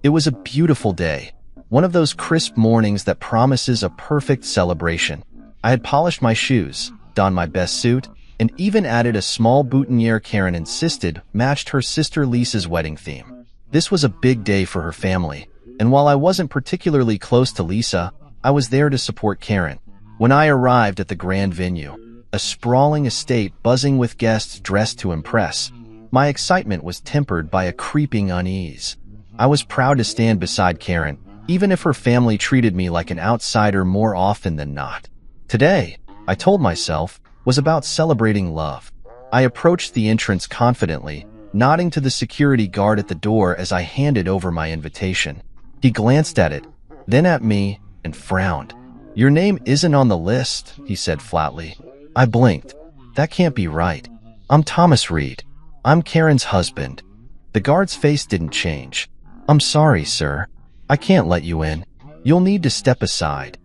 It was a beautiful day, one of those crisp mornings that promises a perfect celebration. I had polished my shoes, donned my best suit, and even added a small boutonniere Karen insisted matched her sister Lisa's wedding theme. This was a big day for her family, and while I wasn't particularly close to Lisa, I was there to support Karen. When I arrived at the grand venue, a sprawling estate buzzing with guests dressed to impress, my excitement was tempered by a creeping unease. I was proud to stand beside Karen, even if her family treated me like an outsider more often than not. Today, I told myself, was about celebrating love. I approached the entrance confidently, nodding to the security guard at the door as I handed over my invitation. He glanced at it, then at me, and frowned. "Your name isn't on the list," he said flatly. I blinked. "That can't be right. I'm Thomas Reed. I'm Karen's husband." The guard's face didn't change. "I'm sorry, sir. I can't let you in. You'll need to step aside."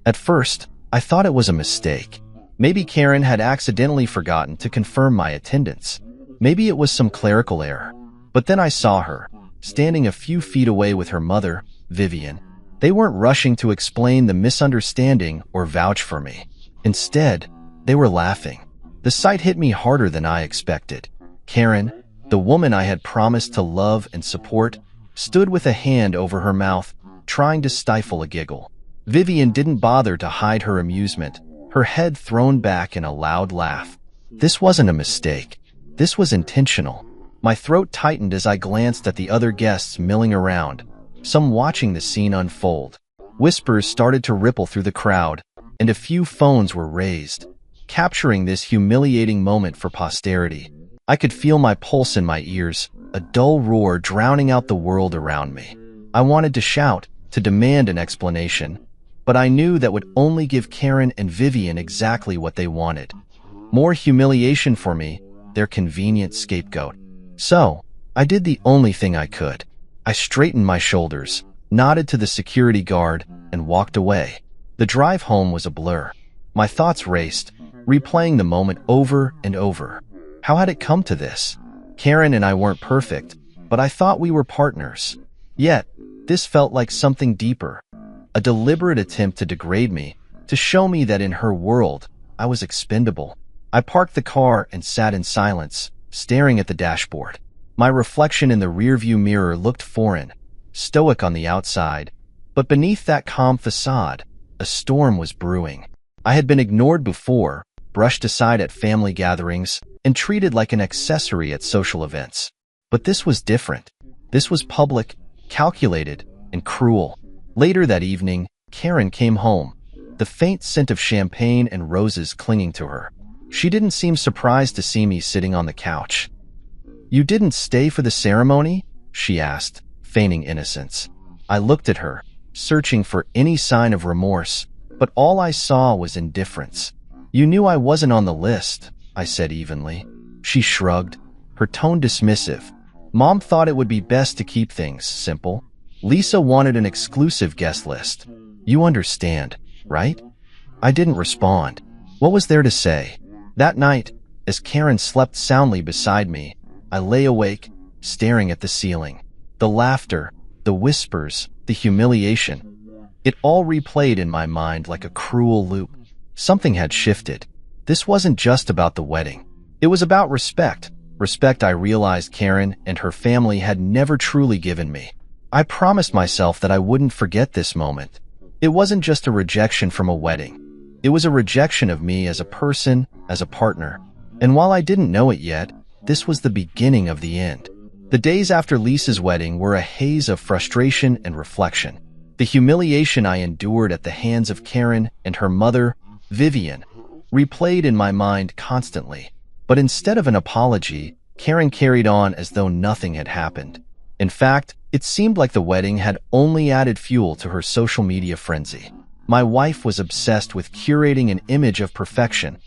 At first, I thought it was a mistake. Maybe Karen had accidentally forgotten to confirm my attendance. Maybe it was some clerical error. But then I saw her, standing a few feet away with her mother, Vivian. They weren't rushing to explain the misunderstanding or vouch for me. Instead, they were laughing. The sight hit me harder than I expected. Karen, the woman I had promised to love and support, stood with a hand over her mouth, trying to stifle a giggle. Vivian didn't bother to hide her amusement, her head thrown back in a loud laugh. This wasn't a mistake. This was intentional. My throat tightened as I glanced at the other guests milling around, some watching the scene unfold. Whispers started to ripple through the crowd, and a few phones were raised, capturing this humiliating moment for posterity. I could feel my pulse in my ears, a dull roar drowning out the world around me. I wanted to shout, to demand an explanation, but I knew that would only give Karen and Vivian exactly what they wanted. More humiliation for me, their convenient scapegoat. So, I did the only thing I could. I straightened my shoulders, nodded to the security guard, and walked away. The drive home was a blur. My thoughts raced, replaying the moment over and over. How had it come to this? Karen and I weren't perfect, but I thought we were partners. Yet, this felt like something deeper. A deliberate attempt to degrade me, to show me that in her world, I was expendable. I parked the car and sat in silence, staring at the dashboard. My reflection in the rearview mirror looked foreign, stoic on the outside, but beneath that calm facade, a storm was brewing. I had been ignored before, brushed aside at family gatherings, and treated like an accessory at social events. But this was different. This was public, calculated, and cruel. Later that evening, Karen came home, the faint scent of champagne and roses clinging to her. She didn't seem surprised to see me sitting on the couch. "You didn't stay for the ceremony?" she asked, feigning innocence. I looked at her, searching for any sign of remorse, but all I saw was indifference. "You knew I wasn't on the list," I said evenly. She shrugged, her tone dismissive. "Mom thought it would be best to keep things simple. Lisa wanted an exclusive guest list. You understand, right?" I didn't respond. What was there to say? That night, as Karen slept soundly beside me, I lay awake, staring at the ceiling. The laughter, the whispers, the humiliation. It all replayed in my mind like a cruel loop. Something had shifted. This wasn't just about the wedding. It was about respect. Respect I realized Karen and her family had never truly given me. I promised myself that I wouldn't forget this moment. It wasn't just a rejection from a wedding. It was a rejection of me as a person, as a partner. And while I didn't know it yet, this was the beginning of the end. The days after Lisa's wedding were a haze of frustration and reflection. The humiliation I endured at the hands of Karen and her mother, Vivian, replayed in my mind constantly. But instead of an apology, Karen carried on as though nothing had happened. In fact, it seemed like the wedding had only added fuel to her social media frenzy. My wife was obsessed with curating an image of perfection,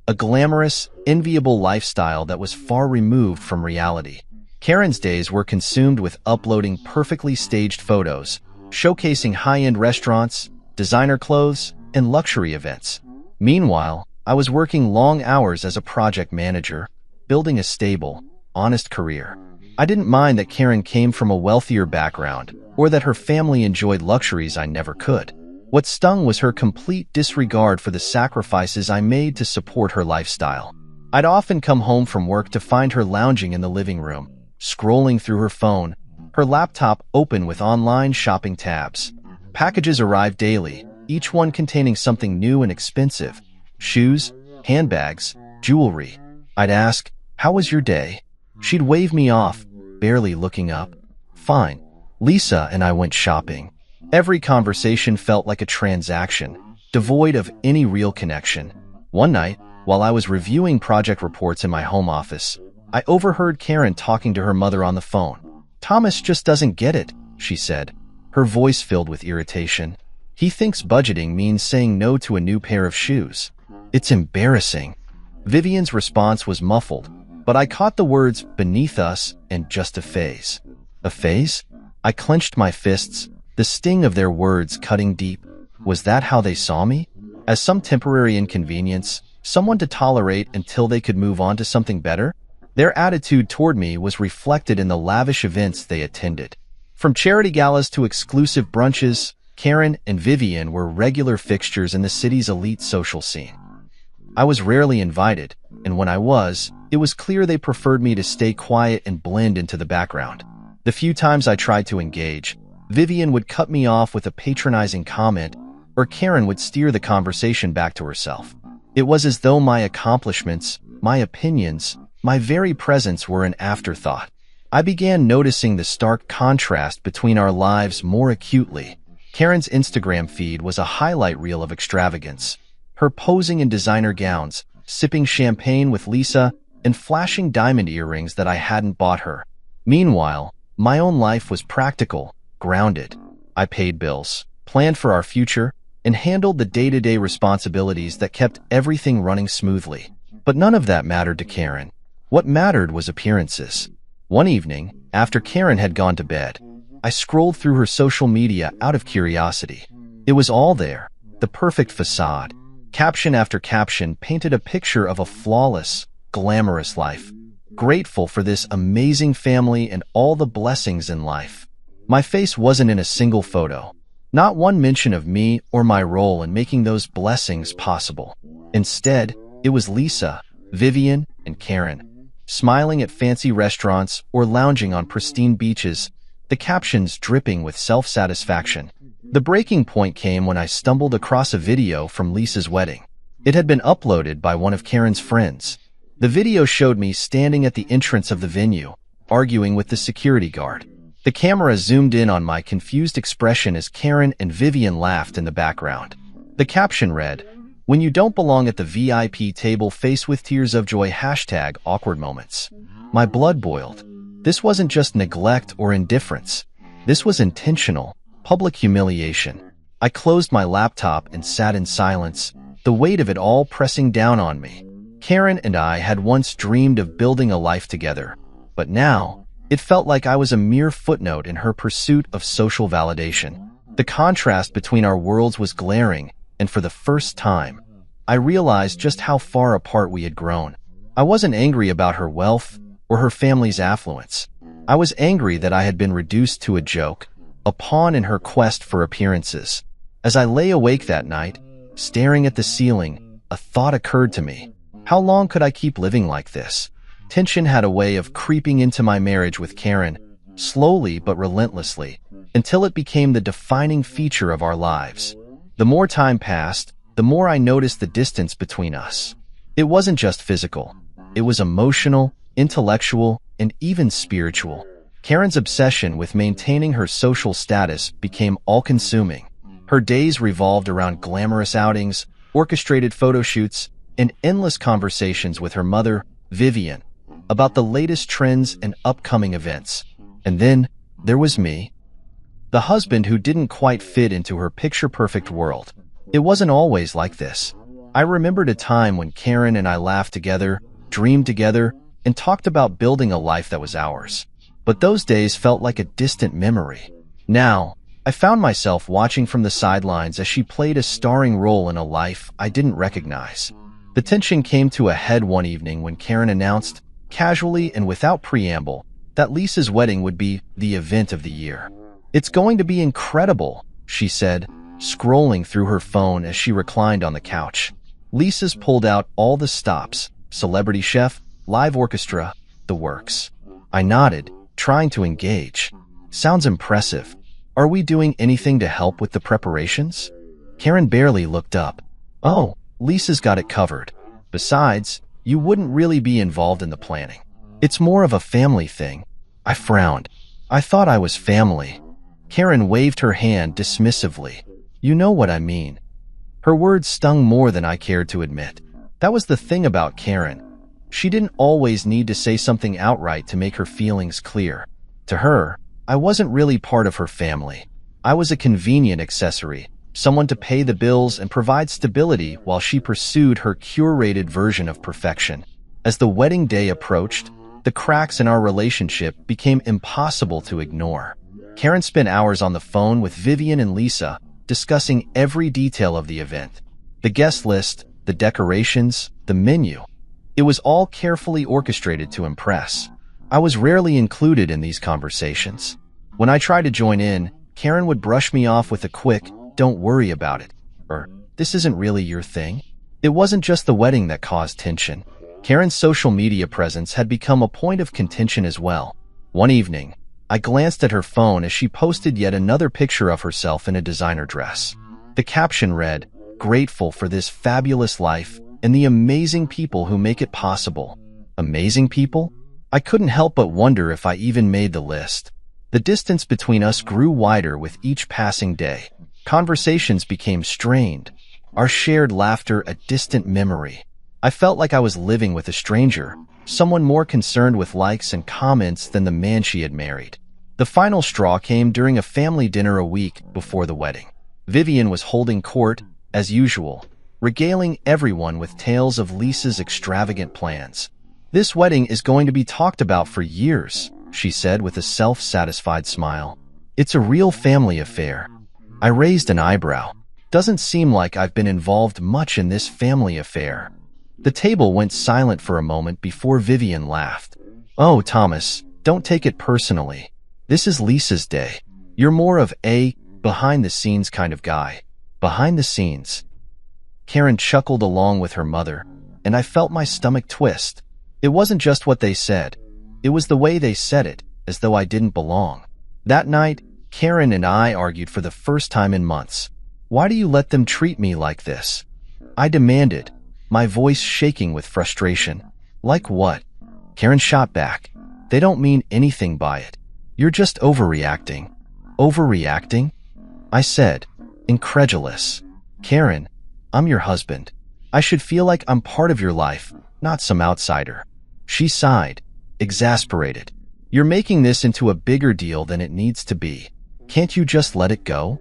a glamorous, enviable lifestyle that was far removed from reality. Karen's days were consumed with uploading perfectly staged photos, showcasing high-end restaurants, designer clothes, and luxury events. Meanwhile, I was working long hours as a project manager, building a stable, honest career. I didn't mind that Karen came from a wealthier background or that her family enjoyed luxuries I never could. What stung was her complete disregard for the sacrifices I made to support her lifestyle. I'd often come home from work to find her lounging in the living room, scrolling through her phone, her laptop open with online shopping tabs. Packages arrived daily, each one containing something new and expensive: shoes, handbags, jewelry. I'd ask, "How was your day?" She'd wave me off, barely looking up. "Fine." Lisa and I went shopping. Every conversation felt like a transaction, devoid of any real connection. One night, while I was reviewing project reports in my home office, I overheard Karen talking to her mother on the phone. "Thomas just doesn't get it," she said, her voice filled with irritation. "He thinks budgeting means saying no to a new pair of shoes. It's embarrassing." Vivian's response was muffled, but I caught the words "beneath us" and "just a phase." A phase? I clenched my fists, the sting of their words cutting deep. Was that how they saw me? As some temporary inconvenience, someone to tolerate until they could move on to something better? Their attitude toward me was reflected in the lavish events they attended. From charity galas to exclusive brunches, Karen and Vivian were regular fixtures in the city's elite social scene. I was rarely invited, and when I was, it was clear they preferred me to stay quiet and blend into the background. The few times I tried to engage, Vivian would cut me off with a patronizing comment, or Karen would steer the conversation back to herself. It was as though my accomplishments, my opinions, my very presence were an afterthought. I began noticing the stark contrast between our lives more acutely. Karen's Instagram feed was a highlight reel of extravagance. Her posing in designer gowns, sipping champagne with Lisa, and flashing diamond earrings that I hadn't bought her. Meanwhile, my own life was practical, grounded. I paid bills, planned for our future, and handled the day-to-day responsibilities that kept everything running smoothly. But none of that mattered to Karen. What mattered was appearances. One evening, after Karen had gone to bed, I scrolled through her social media out of curiosity. It was all there, the perfect facade. Caption after caption painted a picture of a flawless, glamorous life. Grateful for this amazing family and all the blessings in life. My face wasn't in a single photo. Not one mention of me or my role in making those blessings possible. Instead, it was Lisa, Vivian, and Karen, smiling at fancy restaurants or lounging on pristine beaches, the captions dripping with self-satisfaction. The breaking point came when I stumbled across a video from Lisa's wedding. It had been uploaded by one of Karen's friends. The video showed me standing at the entrance of the venue, arguing with the security guard. The camera zoomed in on my confused expression as Karen and Vivian laughed in the background. The caption read, "When you don't belong at the VIP table, face with tears of joy, #awkward moments." My blood boiled. This wasn't just neglect or indifference. This was intentional, public humiliation. I closed my laptop and sat in silence, the weight of it all pressing down on me. Karen and I had once dreamed of building a life together, but now it felt like I was a mere footnote in her pursuit of social validation. The contrast between our worlds was glaring, and for the first time, I realized just how far apart we had grown. I wasn't angry about her wealth or her family's affluence. I was angry that I had been reduced to a joke, a pawn in her quest for appearances. As I lay awake that night, staring at the ceiling, a thought occurred to me. How long could I keep living like this? Tension had a way of creeping into my marriage with Karen, slowly but relentlessly, until it became the defining feature of our lives. The more time passed, the more I noticed the distance between us. It wasn't just physical. It was emotional, intellectual, and even spiritual. Karen's obsession with maintaining her social status became all-consuming. Her days revolved around glamorous outings, orchestrated photo shoots, and endless conversations with her mother, Vivian, about the latest trends and upcoming events. And then there was me, the husband who didn't quite fit into her picture-perfect world. It wasn't always like this. I remembered a time when Karen and I laughed together, dreamed together, and talked about building a life that was ours. But those days felt like a distant memory. Now, I found myself watching from the sidelines as she played a starring role in a life I didn't recognize. The tension came to a head one evening when Karen announced, casually and without preamble, that Lisa's wedding would be the event of the year. "It's going to be incredible," she said, scrolling through her phone as she reclined on the couch. Lisa's pulled out all the stops: celebrity chef, live orchestra, the works. I nodded, trying to engage. "Sounds impressive. Are we doing anything to help with the preparations?" Karen barely looked up. "Oh, Lisa's got it covered. Besides, you wouldn't really be involved in the planning. It's more of a family thing." I frowned. I thought I was family. Karen waved her hand dismissively. "You know what I mean." Her words stung more than I cared to admit. That was the thing about Karen. She didn't always need to say something outright to make her feelings clear. To her, I wasn't really part of her family. I was a convenient accessory, someone to pay the bills and provide stability while she pursued her curated version of perfection. As the wedding day approached, the cracks in our relationship became impossible to ignore. Karen spent hours on the phone with Vivian and Lisa, discussing every detail of the event. The guest list, the decorations, the menu. It was all carefully orchestrated to impress. I was rarely included in these conversations. When I tried to join in, Karen would brush me off with a quick, "Don't worry about it," or "This isn't really your thing." It wasn't just the wedding that caused tension. Karen's social media presence had become a point of contention as well. One evening, I glanced at her phone as she posted yet another picture of herself in a designer dress. The caption read, "Grateful for this fabulous life and the amazing people who make it possible." Amazing people? I couldn't help but wonder if I even made the list. The distance between us grew wider with each passing day. Conversations became strained, our shared laughter a distant memory. I felt like I was living with a stranger, someone more concerned with likes and comments than the man she had married. The final straw came during a family dinner a week before the wedding. Vivian was holding court, as usual, regaling everyone with tales of Lisa's extravagant plans. "This wedding is going to be talked about for years," she said with a self-satisfied smile. "It's a real family affair." I raised an eyebrow. "Doesn't seem like I've been involved much in this family affair." The table went silent for a moment before Vivian laughed. "Oh, Thomas, don't take it personally. This is Lisa's day. You're more of a behind-the-scenes kind of guy." "Behind the scenes?" Karen chuckled along with her mother, and I felt my stomach twist. It wasn't just what they said. It was the way they said it, as though I didn't belong. That night, Karen and I argued for the first time in months. "Why do you let them treat me like this?" I demanded, my voice shaking with frustration. "Like what?" Karen shot back. "They don't mean anything by it. You're just overreacting." "Overreacting?" I said, incredulous. "Karen, I'm your husband. I should feel like I'm part of your life, not some outsider." She sighed, exasperated. "You're making this into a bigger deal than it needs to be. Can't you just let it go?"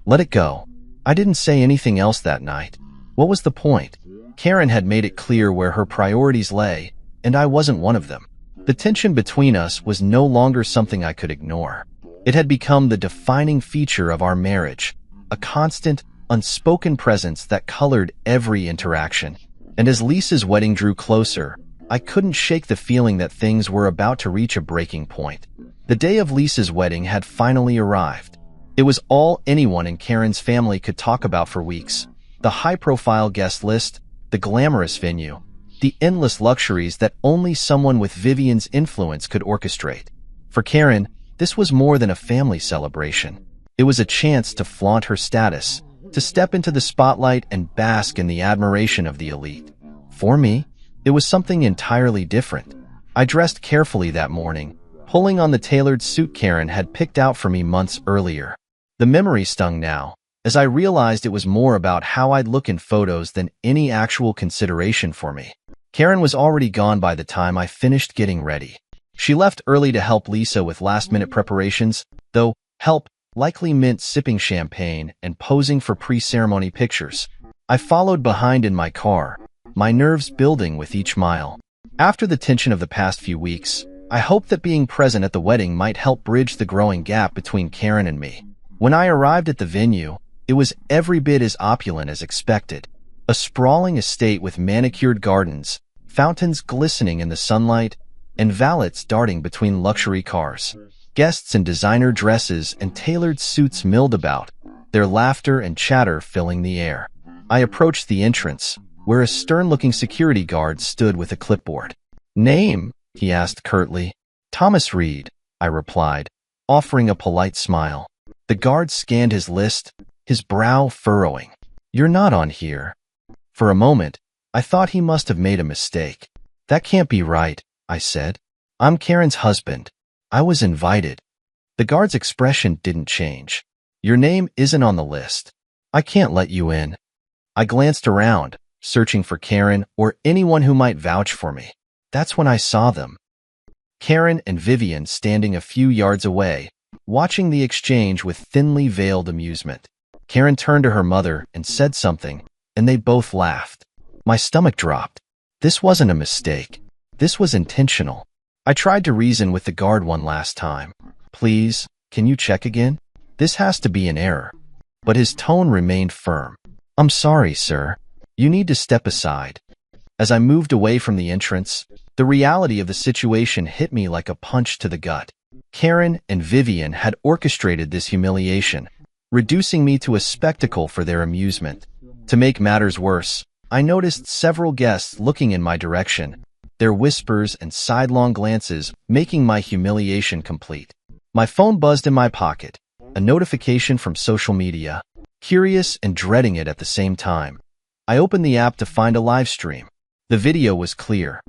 Let it go. I didn't say anything else that night. What was the point? Karen had made it clear where her priorities lay, and I wasn't one of them. The tension between us was no longer something I could ignore. It had become the defining feature of our marriage, a constant, unspoken presence that colored every interaction. And as Lisa's wedding drew closer, I couldn't shake the feeling that things were about to reach a breaking point. The day of Lisa's wedding had finally arrived. It was all anyone in Karen's family could talk about for weeks. The high-profile guest list, the glamorous venue, the endless luxuries that only someone with Vivian's influence could orchestrate. For Karen, this was more than a family celebration. It was a chance to flaunt her status, to step into the spotlight and bask in the admiration of the elite. For me, it was something entirely different. I dressed carefully that morning, pulling on the tailored suit Karen had picked out for me months earlier. The memory stung now, as I realized it was more about how I'd look in photos than any actual consideration for me. Karen was already gone by the time I finished getting ready. She left early to help Lisa with last-minute preparations, though help likely meant sipping champagne and posing for pre-ceremony pictures. I followed behind in my car, my nerves building with each mile. After the tension of the past few weeks, I hoped that being present at the wedding might help bridge the growing gap between Karen and me. When I arrived at the venue, it was every bit as opulent as expected. A sprawling estate with manicured gardens, fountains glistening in the sunlight, and valets darting between luxury cars. Guests in designer dresses and tailored suits milled about, their laughter and chatter filling the air. I approached the entrance, where a stern-looking security guard stood with a clipboard. "Name?" he asked curtly. "Thomas Reed," I replied, offering a polite smile. The guard scanned his list, his brow furrowing. "You're not on here." For a moment, I thought he must have made a mistake. "That can't be right," I said. "I'm Karen's husband. I was invited." The guard's expression didn't change. "Your name isn't on the list. I can't let you in." I glanced around, searching for Karen or anyone who might vouch for me. That's when I saw them. Karen and Vivian standing a few yards away, watching the exchange with thinly veiled amusement. Karen turned to her mother and said something, and they both laughed. My stomach dropped. This wasn't a mistake. This was intentional. I tried to reason with the guard one last time. "Please, can you check again? This has to be an error." But his tone remained firm. "I'm sorry, sir. You need to step aside." As I moved away from the entrance, the reality of the situation hit me like a punch to the gut. Karen and Vivian had orchestrated this humiliation, reducing me to a spectacle for their amusement. To make matters worse, I noticed several guests looking in my direction, their whispers and sidelong glances making my humiliation complete. My phone buzzed in my pocket, a notification from social media, curious and dreading it at the same time. I opened the app to find a live stream. The video was clear.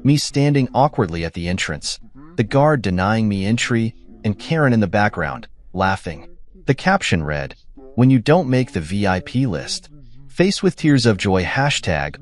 Me standing awkwardly at the entrance, the guard denying me entry, and Karen in the background, laughing. The caption read, "When you don't make the VIP list. Face with tears of joy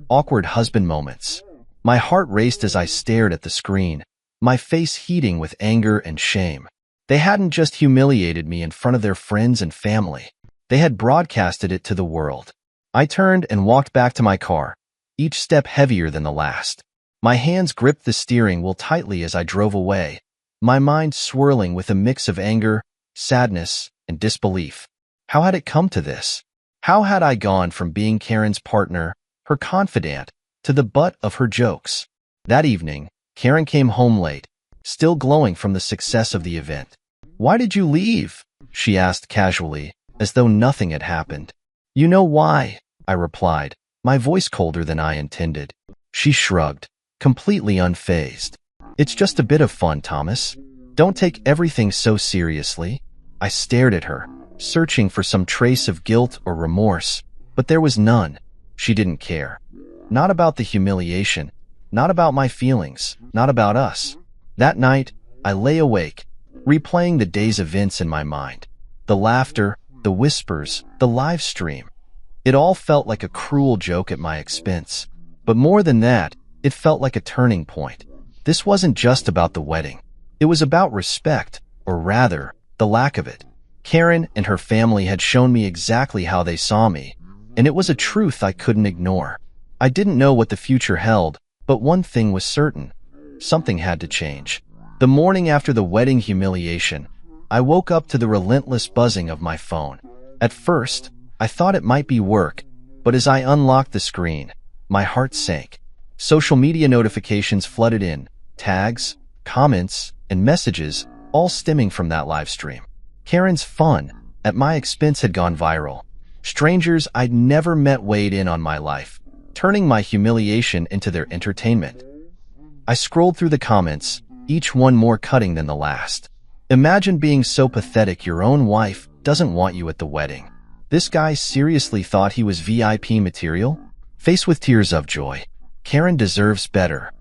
#awkward husband moments." My heart raced as I stared at the screen, my face heating with anger and shame. They hadn't just humiliated me in front of their friends and family. They had broadcasted it to the world. I turned and walked back to my car, each step heavier than the last. My hands gripped the steering wheel tightly as I drove away, my mind swirling with a mix of anger, sadness, and disbelief. How had it come to this? How had I gone from being Karen's partner, her confidant, to the butt of her jokes? That evening, Karen came home late, still glowing from the success of the event. "Why did you leave?" she asked casually, as though nothing had happened. "You know why," I replied, my voice colder than I intended. She shrugged, completely unfazed. "It's just a bit of fun, Thomas. Don't take everything so seriously." I stared at her, searching for some trace of guilt or remorse, but there was none. She didn't care. Not about the humiliation, not about my feelings, not about us. That night, I lay awake, replaying the day's events in my mind. The laughter, the whispers, the live stream. It all felt like a cruel joke at my expense. But more than that, it felt like a turning point. This wasn't just about the wedding. It was about respect, or rather, the lack of it. Karen and her family had shown me exactly how they saw me, and it was a truth I couldn't ignore. I didn't know what the future held, but one thing was certain. Something had to change. The morning after the wedding humiliation, I woke up to the relentless buzzing of my phone. At first, I thought it might be work, but as I unlocked the screen, my heart sank. Social media notifications flooded in, tags, comments, and messages, all stemming from that live stream. Karen's fun, at my expense, had gone viral. Strangers I'd never met weighed in on my life, turning my humiliation into their entertainment. I scrolled through the comments, each one more cutting than the last. "Imagine being so pathetic your own wife doesn't want you at the wedding. This guy seriously thought he was VIP material?" "Face with tears of joy. Karen deserves better."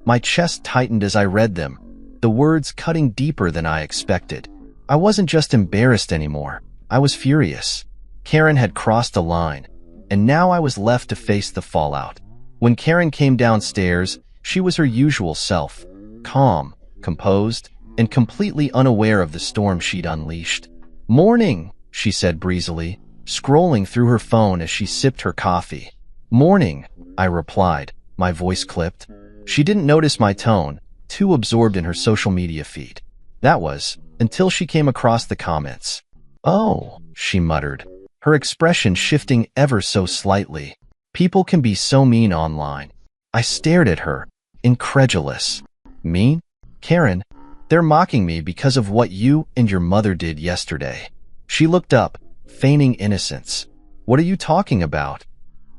My chest tightened as I read them, the words cutting deeper than I expected. I wasn't just embarrassed anymore. I was furious. Karen had crossed a line, and now I was left to face the fallout. When Karen came downstairs, she was her usual self, calm, composed, and completely unaware of the storm she'd unleashed. "Morning," she said breezily, scrolling through her phone as she sipped her coffee. "Morning," I replied, my voice clipped. She didn't notice my tone, too absorbed in her social media feed. That was, until she came across the comments. "Oh," she muttered, her expression shifting ever so slightly. "People can be so mean online." I stared at her, incredulous. "Mean? Karen, they're mocking me because of what you and your mother did yesterday. She looked up, feigning innocence. What are you talking about?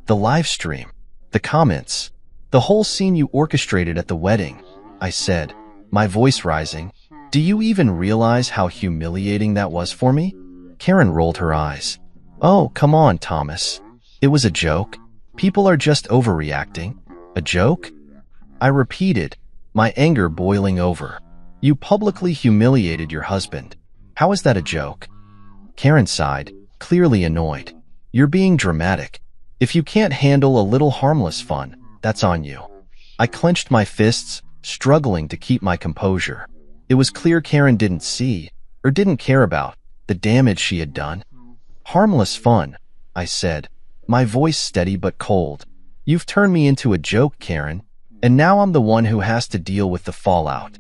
The live stream, the comments, the whole scene you orchestrated at the wedding, I said, my voice rising. Do you even realize how humiliating that was for me? Karen rolled her eyes. Oh, come on, Thomas. It was a joke. People are just overreacting. A joke? I repeated, my anger boiling over. You publicly humiliated your husband. How is that a joke? Karen sighed, clearly annoyed. You're being dramatic. If you can't handle a little harmless fun, that's on you. I clenched my fists, struggling to keep my composure. It was clear Karen didn't see, or didn't care about, the damage she had done. Harmless fun, I said, my voice steady but cold. You've turned me into a joke, Karen, and now I'm the one who has to deal with the fallout.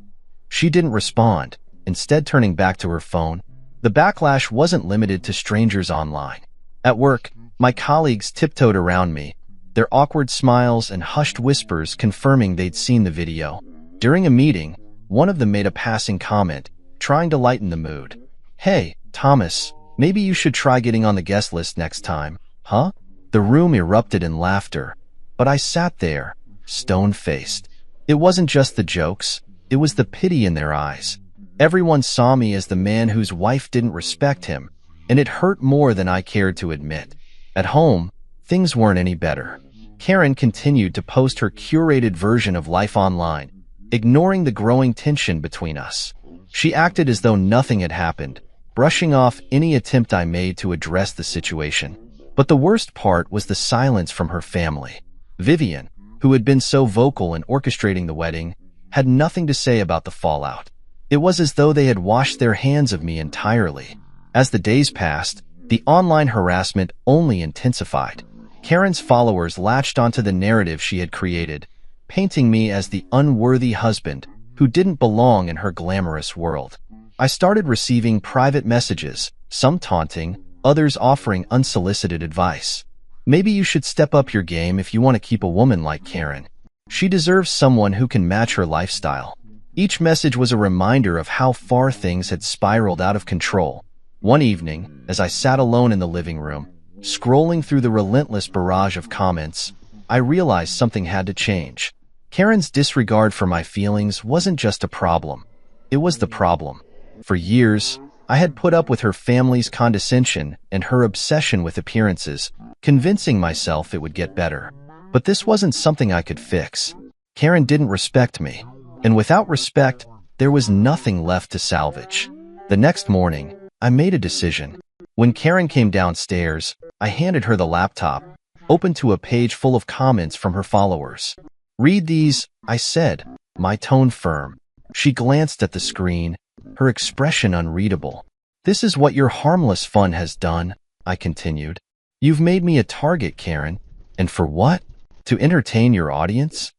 She didn't respond, instead turning back to her phone. The backlash wasn't limited to strangers online. At work, my colleagues tiptoed around me, their awkward smiles and hushed whispers confirming they'd seen the video. During a meeting, one of them made a passing comment, trying to lighten the mood. Hey, Thomas, maybe you should try getting on the guest list next time, huh? The room erupted in laughter, but I sat there, stone-faced. It wasn't just the jokes, it was the pity in their eyes. Everyone saw me as the man whose wife didn't respect him, and it hurt more than I cared to admit. At home, things weren't any better. Karen continued to post her curated version of life online, ignoring the growing tension between us. She acted as though nothing had happened, brushing off any attempt I made to address the situation. But the worst part was the silence from her family. Vivian, who had been so vocal in orchestrating the wedding, had nothing to say about the fallout. It was as though they had washed their hands of me entirely. As the days passed, the online harassment only intensified. Karen's followers latched onto the narrative she had created, painting me as the unworthy husband who didn't belong in her glamorous world. I started receiving private messages, some taunting, others offering unsolicited advice. Maybe you should step up your game if you want to keep a woman like Karen. She deserves someone who can match her lifestyle. Each message was a reminder of how far things had spiraled out of control. One evening, as I sat alone in the living room, scrolling through the relentless barrage of comments, I realized something had to change. Karen's disregard for my feelings wasn't just a problem. It was the problem. For years, I had put up with her family's condescension and her obsession with appearances, convincing myself it would get better. But this wasn't something I could fix. Karen didn't respect me, and without respect, there was nothing left to salvage. The next morning, I made a decision. When Karen came downstairs, I handed her the laptop, opened to a page full of comments from her followers. Read these, I said, my tone firm. She glanced at the screen, her expression unreadable. This is what your harmless fun has done, I continued. You've made me a target, Karen. And for what? To entertain your audience?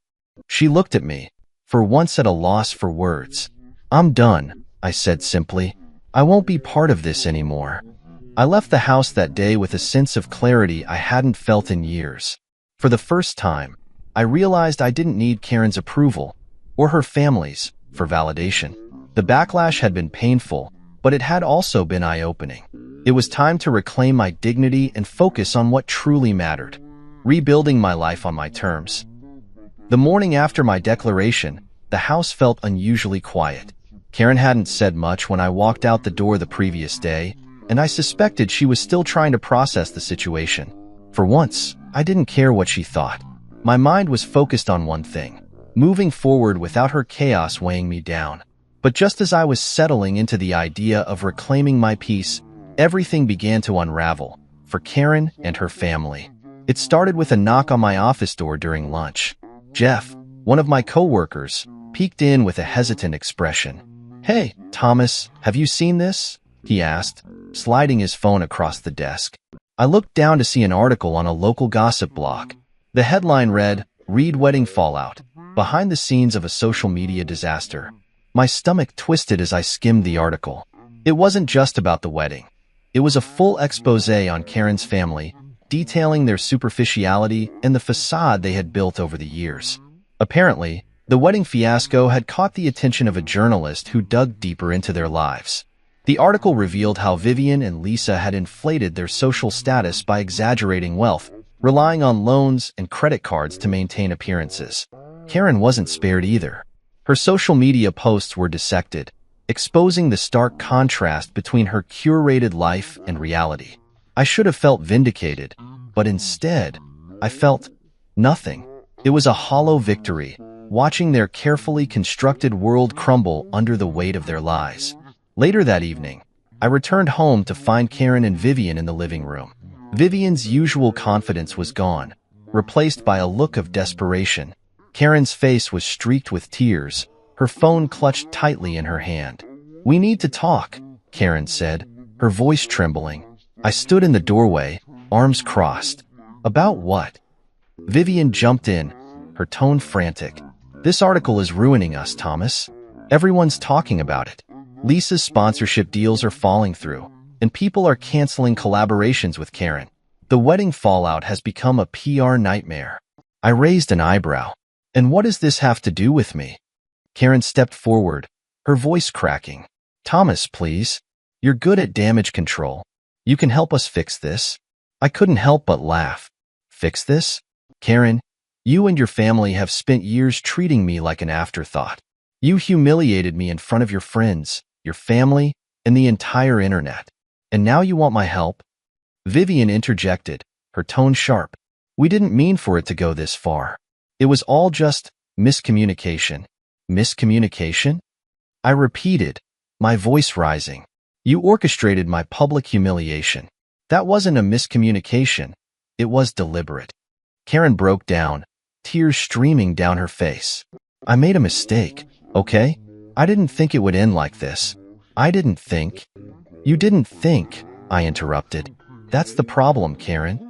She looked at me, for once at a loss for words. I'm done, I said simply. I won't be part of this anymore. I left the house that day with a sense of clarity I hadn't felt in years. For the first time, I realized I didn't need Karen's approval, or her family's, for validation. The backlash had been painful, but it had also been eye-opening. It was time to reclaim my dignity and focus on what truly mattered, rebuilding my life on my terms. The morning after my declaration, the house felt unusually quiet. Karen hadn't said much when I walked out the door the previous day, and I suspected she was still trying to process the situation. For once, I didn't care what she thought. My mind was focused on one thing, moving forward without her chaos weighing me down. But just as I was settling into the idea of reclaiming my peace, everything began to unravel, for Karen and her family. It started with a knock on my office door during lunch. Jeff, one of my coworkers, peeked in with a hesitant expression. Hey, Thomas, have you seen this? He asked, sliding his phone across the desk. I looked down to see an article on a local gossip blog. The headline read, Reed Wedding Fallout, Behind the Scenes of a Social Media Disaster. My stomach twisted as I skimmed the article. It wasn't just about the wedding. It was a full expose on Karen's family, detailing their superficiality and the facade they had built over the years. Apparently, The wedding fiasco had caught the attention of a journalist who dug deeper into their lives. The article revealed how Vivian and Lisa had inflated their social status by exaggerating wealth, relying on loans and credit cards to maintain appearances. Karen wasn't spared either. Her social media posts were dissected, exposing the stark contrast between her curated life and reality. I should have felt vindicated, but instead, I felt nothing. It was a hollow victory, watching their carefully constructed world crumble under the weight of their lies. Later that evening, I returned home to find Karen and Vivian in the living room. Vivian's usual confidence was gone, replaced by a look of desperation. Karen's face was streaked with tears, her phone clutched tightly in her hand. "We need to talk," Karen said, her voice trembling. I stood in the doorway, arms crossed. "About what?" Vivian jumped in, her tone frantic. "This article is ruining us, Thomas. Everyone's talking about it. Lisa's sponsorship deals are falling through, and people are canceling collaborations with Karen. The wedding fallout has become a PR nightmare." I raised an eyebrow. "And what does this have to do with me?" Karen stepped forward, her voice cracking. "Thomas, please. You're good at damage control. You can help us fix this." I couldn't help but laugh. "Fix this? Karen, you and your family have spent years treating me like an afterthought. You humiliated me in front of your friends, your family, and the entire internet. And now you want my help?" Vivian interjected, her tone sharp. "We didn't mean for it to go this far. It was all just miscommunication." "Miscommunication?" I repeated, my voice rising. "You orchestrated my public humiliation. That wasn't a miscommunication. It was deliberate." Karen broke down, tears streaming down her face. "I made a mistake, okay? I didn't think it would end like this. I didn't think." "You didn't think," I interrupted. "That's the problem, Karen.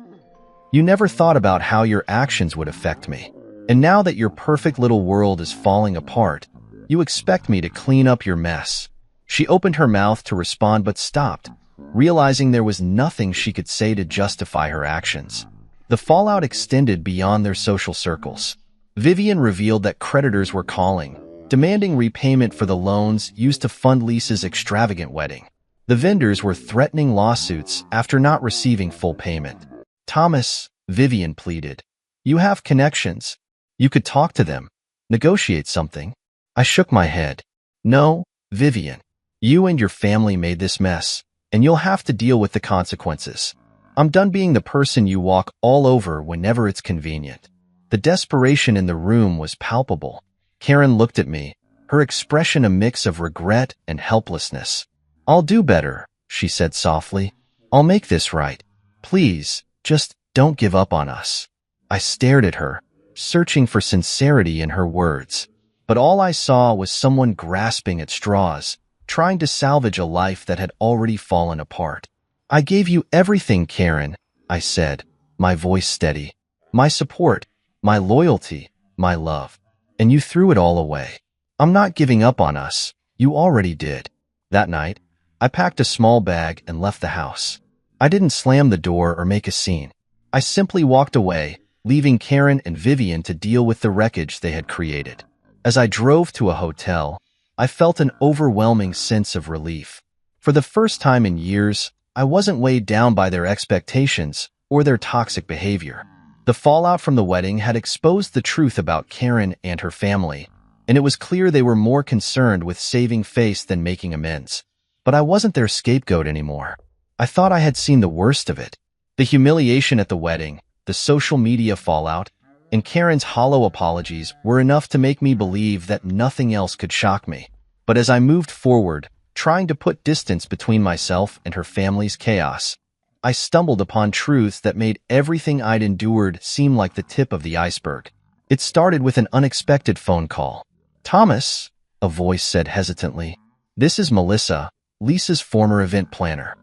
You never thought about how your actions would affect me. And now that your perfect little world is falling apart, you expect me to clean up your mess." She opened her mouth to respond but stopped, realizing there was nothing she could say to justify her actions. The fallout extended beyond their social circles. Vivian revealed that creditors were calling, demanding repayment for the loans used to fund Lisa's extravagant wedding. The vendors were threatening lawsuits after not receiving full payment. "Thomas," Vivian pleaded, "you have connections. You could talk to them, negotiate something." I shook my head. "No, Vivian. You and your family made this mess, and you'll have to deal with the consequences. I'm done being the person you walk all over whenever it's convenient." The desperation in the room was palpable. Karen looked at me, her expression a mix of regret and helplessness. "I'll do better," she said softly. "I'll make this right. Please, just don't give up on us." I stared at her, searching for sincerity in her words. But all I saw was someone grasping at straws, trying to salvage a life that had already fallen apart. "I gave you everything, Karen," I said, my voice steady. "My support, my loyalty, my love. And you threw it all away. I'm not giving up on us. You already did." That night, I packed a small bag and left the house. I didn't slam the door or make a scene. I simply walked away, leaving Karen and Vivian to deal with the wreckage they had created. As I drove to a hotel, I felt an overwhelming sense of relief. For the first time in years, I wasn't weighed down by their expectations or their toxic behavior. The fallout from the wedding had exposed the truth about Karen and her family, and it was clear they were more concerned with saving face than making amends. But I wasn't their scapegoat anymore. I thought I had seen the worst of it. The humiliation at the wedding, the social media fallout, and Karen's hollow apologies were enough to make me believe that nothing else could shock me. But as I moved forward, trying to put distance between myself and her family's chaos, I stumbled upon truths that made everything I'd endured seem like the tip of the iceberg. It started with an unexpected phone call. "Thomas," a voice said hesitantly, "this is Melissa, Lisa's former event planner."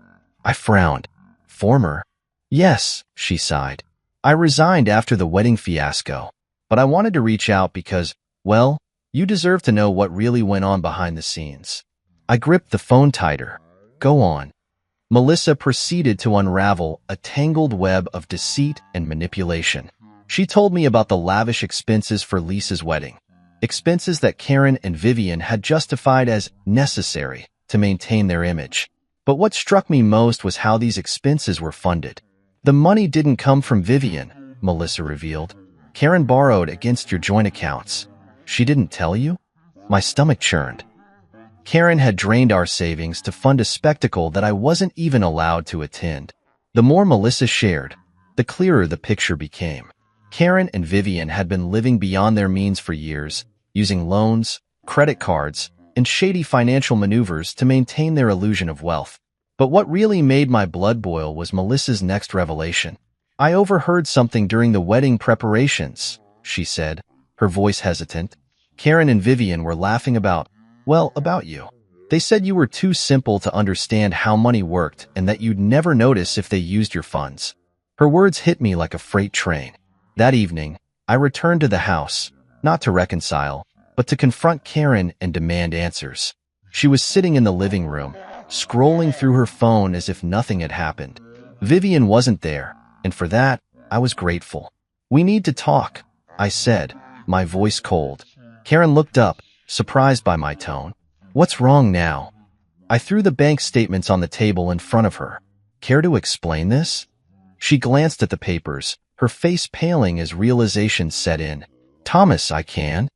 I frowned. "Former?" "Yes," she sighed. "I resigned after the wedding fiasco, but I wanted to reach out because, well, you deserve to know what really went on behind the scenes." I gripped the phone tighter. "Go on." Melissa proceeded to unravel a tangled web of deceit and manipulation. She told me about the lavish expenses for Lisa's wedding, expenses that Karen and Vivian had justified as necessary to maintain their image. But what struck me most was how these expenses were funded. The money didn't come from Vivian, Melissa revealed. Karen borrowed against your joint accounts. She didn't tell you? My stomach churned. Karen had drained our savings to fund a spectacle that I wasn't even allowed to attend. The more Melissa shared, the clearer the picture became. Karen and Vivian had been living beyond their means for years, using loans, credit cards, and shady financial maneuvers to maintain their illusion of wealth. But what really made my blood boil was Melissa's next revelation. I overheard something during the wedding preparations, she said, her voice hesitant. Karen and Vivian were laughing about you. They said you were too simple to understand how money worked and that you'd never notice if they used your funds. Her words hit me like a freight train. That evening, I returned to the house, not to reconcile, but to confront Karen and demand answers. She was sitting in the living room, scrolling through her phone as if nothing had happened. Vivian wasn't there, and for that, I was grateful. We need to talk, I said, my voice cold. Karen looked up, surprised by my tone. What's wrong now? I threw the bank statements on the table in front of her. Care to explain this? She glanced at the papers, her face paling as realization set in. Thomas, I can.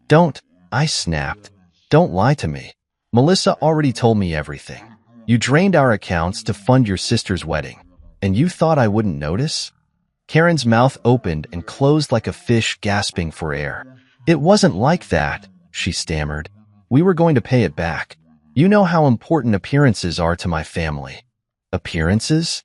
Don't, I snapped. Don't lie to me. Melissa already told me everything. You drained our accounts to fund your sister's wedding, and you thought I wouldn't notice? Karen's mouth opened and closed like a fish gasping for air. It wasn't like that, she stammered. We were going to pay it back. You know how important appearances are to my family. Appearances?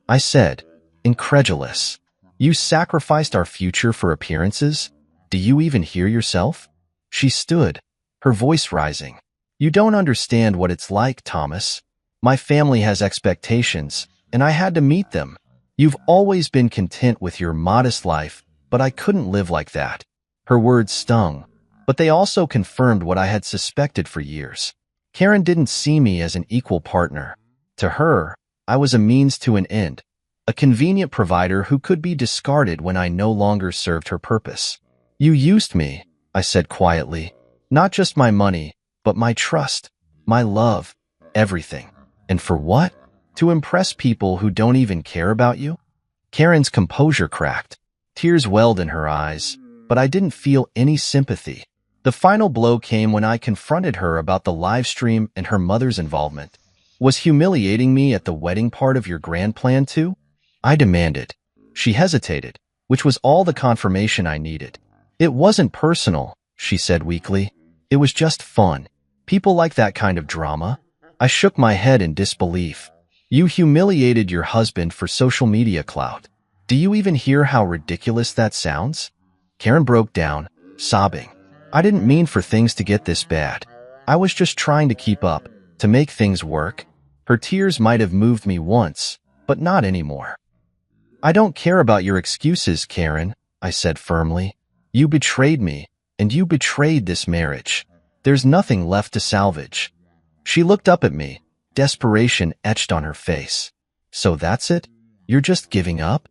I said, incredulous. You sacrificed our future for appearances? Do you even hear yourself? She stood, her voice rising. You don't understand what it's like, Thomas. My family has expectations, and I had to meet them. You've always been content with your modest life, but I couldn't live like that. Her words stung, but they also confirmed what I had suspected for years. Karen didn't see me as an equal partner. To her, I was a means to an end, a convenient provider who could be discarded when I no longer served her purpose. You used me, I said quietly. Not just my money, but my trust, my love, everything. And for what? To impress people who don't even care about you? Karen's composure cracked. Tears welled in her eyes, but I didn't feel any sympathy. The final blow came when I confronted her about the live stream and her mother's involvement. Was humiliating me at the wedding part of your grand plan too? I demanded. She hesitated, which was all the confirmation I needed. It wasn't personal, she said weakly. It was just fun. People like that kind of drama. I shook my head in disbelief. You humiliated your husband for social media clout. Do you even hear how ridiculous that sounds? Karen broke down, sobbing. I didn't mean for things to get this bad. I was just trying to keep up, to make things work. Her tears might have moved me once, but not anymore. I don't care about your excuses, Karen, I said firmly. You betrayed me, and you betrayed this marriage. There's nothing left to salvage. She looked up at me, desperation etched on her face. So that's it? You're just giving up?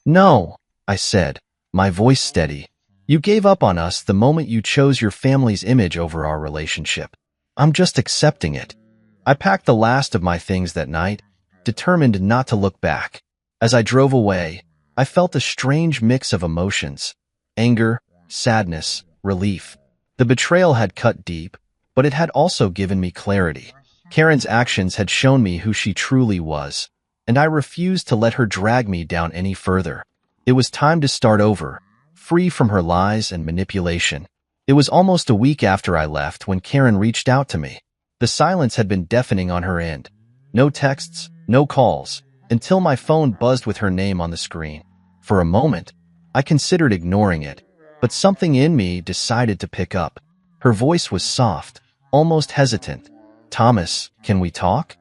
No, I said, my voice steady. You gave up on us the moment you chose your family's image over our relationship. I'm just accepting it. I packed the last of my things that night, determined not to look back. As I drove away, I felt a strange mix of emotions. Anger, sadness, relief. The betrayal had cut deep, but it had also given me clarity. Karen's actions had shown me who she truly was, and I refused to let her drag me down any further. It was time to start over, free from her lies and manipulation. It was almost a week after I left when Karen reached out to me. The silence had been deafening on her end. No texts, no calls, until my phone buzzed with her name on the screen. For a moment, I considered ignoring it, but something in me decided to pick up. Her voice was soft, almost hesitant. Thomas, can we talk?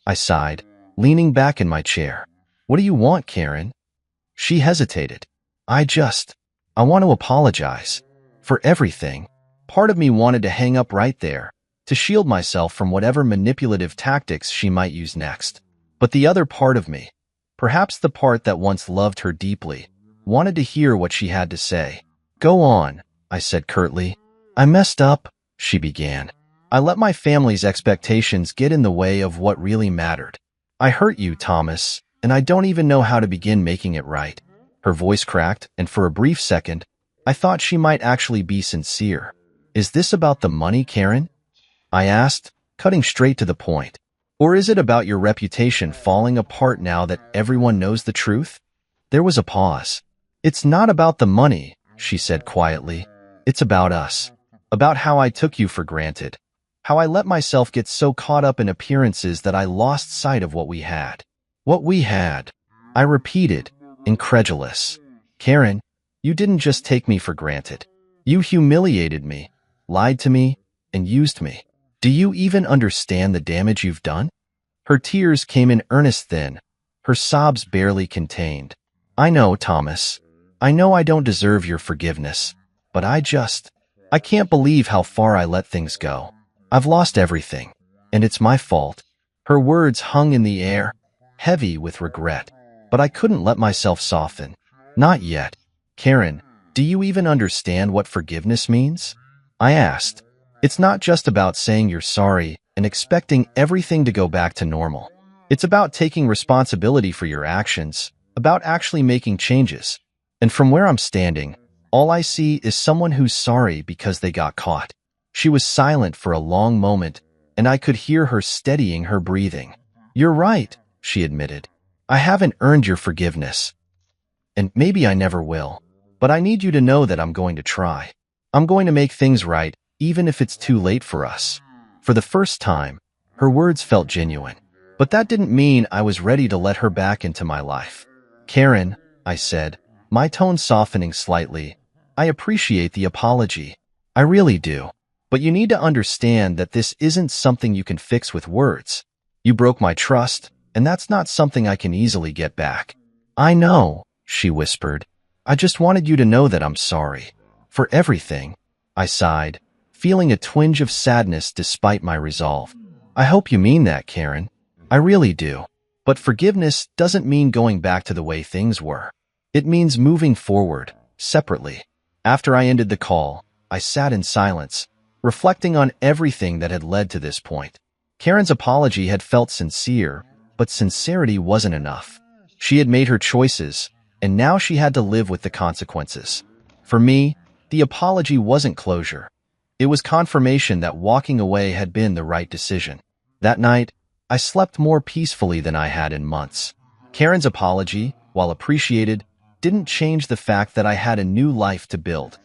I sighed, leaning back in my chair. What do you want, Karen? She hesitated. I want to apologize. For everything. Part of me wanted to hang up right there, to shield myself from whatever manipulative tactics she might use next. But the other part of me, perhaps the part that once loved her deeply, wanted to hear what she had to say. Go on, I said curtly. I messed up, she began. I let my family's expectations get in the way of what really mattered. I hurt you, Thomas, and I don't even know how to begin making it right. Her voice cracked, and for a brief second, I thought she might actually be sincere. Is this about the money, Karen? I asked, cutting straight to the point. Or is it about your reputation falling apart now that everyone knows the truth? There was a pause. It's not about the money, she said quietly. It's about us. About how I took you for granted. How I let myself get so caught up in appearances that I lost sight of what we had. What we had. I repeated, incredulous. Karen, you didn't just take me for granted. You humiliated me, lied to me, and used me. Do you even understand the damage you've done? Her tears came in earnest then, her sobs barely contained. I know, Thomas. I know I don't deserve your forgiveness, but I can't believe how far I let things go. I've lost everything, and it's my fault. Her words hung in the air, heavy with regret, but I couldn't let myself soften. Not yet. Karen, do you even understand what forgiveness means? I asked. It's not just about saying you're sorry and expecting everything to go back to normal. It's about taking responsibility for your actions, about actually making changes. And from where I'm standing, all I see is someone who's sorry because they got caught. She was silent for a long moment, and I could hear her steadying her breathing. You're right, she admitted. I haven't earned your forgiveness. And maybe I never will. But I need you to know that I'm going to try. I'm going to make things right, even if it's too late for us. For the first time, her words felt genuine. But that didn't mean I was ready to let her back into my life. Karen, I said, my tone softening slightly, I appreciate the apology. I really do. But you need to understand that this isn't something you can fix with words. You broke my trust, and that's not something I can easily get back. I know, she whispered. I just wanted you to know that I'm sorry. For everything. I sighed, feeling a twinge of sadness despite my resolve. I hope you mean that, Karen. I really do. But forgiveness doesn't mean going back to the way things were. It means moving forward, separately. After I ended the call, I sat in silence, reflecting on everything that had led to this point. Karen's apology had felt sincere, but sincerity wasn't enough. She had made her choices, and now she had to live with the consequences. For me, the apology wasn't closure. It was confirmation that walking away had been the right decision. That night, I slept more peacefully than I had in months. Karen's apology, while appreciated, didn't change the fact that I had a new life to build.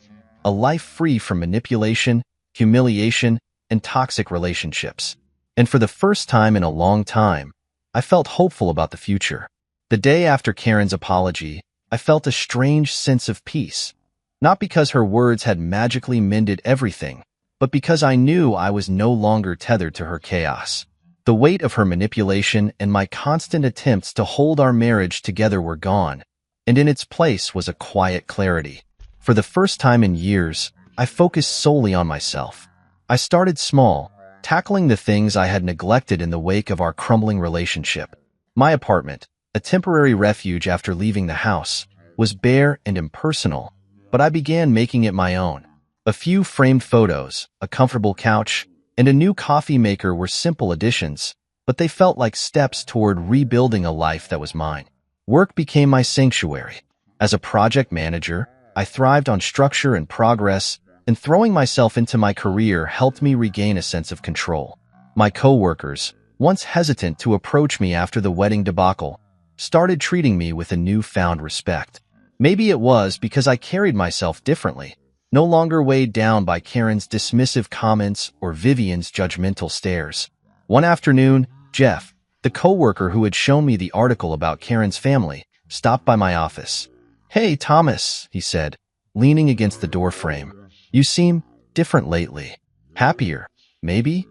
A life free from manipulation, humiliation, and toxic relationships. And for the first time in a long time, I felt hopeful about the future. The day after Karen's apology, I felt a strange sense of peace. Not because her words had magically mended everything, but because I knew I was no longer tethered to her chaos. The weight of her manipulation and my constant attempts to hold our marriage together were gone, and in its place was a quiet clarity. For the first time in years, I focused solely on myself. I started small, tackling the things I had neglected in the wake of our crumbling relationship. My apartment, a temporary refuge after leaving the house, was bare and impersonal, but I began making it my own. A few framed photos, a comfortable couch, and a new coffee maker were simple additions, but they felt like steps toward rebuilding a life that was mine. Work became my sanctuary. As a project manager, I thrived on structure and progress, and throwing myself into my career helped me regain a sense of control. My coworkers, once hesitant to approach me after the wedding debacle, started treating me with a newfound respect. Maybe it was because I carried myself differently, no longer weighed down by Karen's dismissive comments or Vivian's judgmental stares. One afternoon, Jeff, the coworker who had shown me the article about Karen's family, stopped by my office. "Hey, Thomas," he said, leaning against the doorframe. "You seem different lately. Happier, maybe?"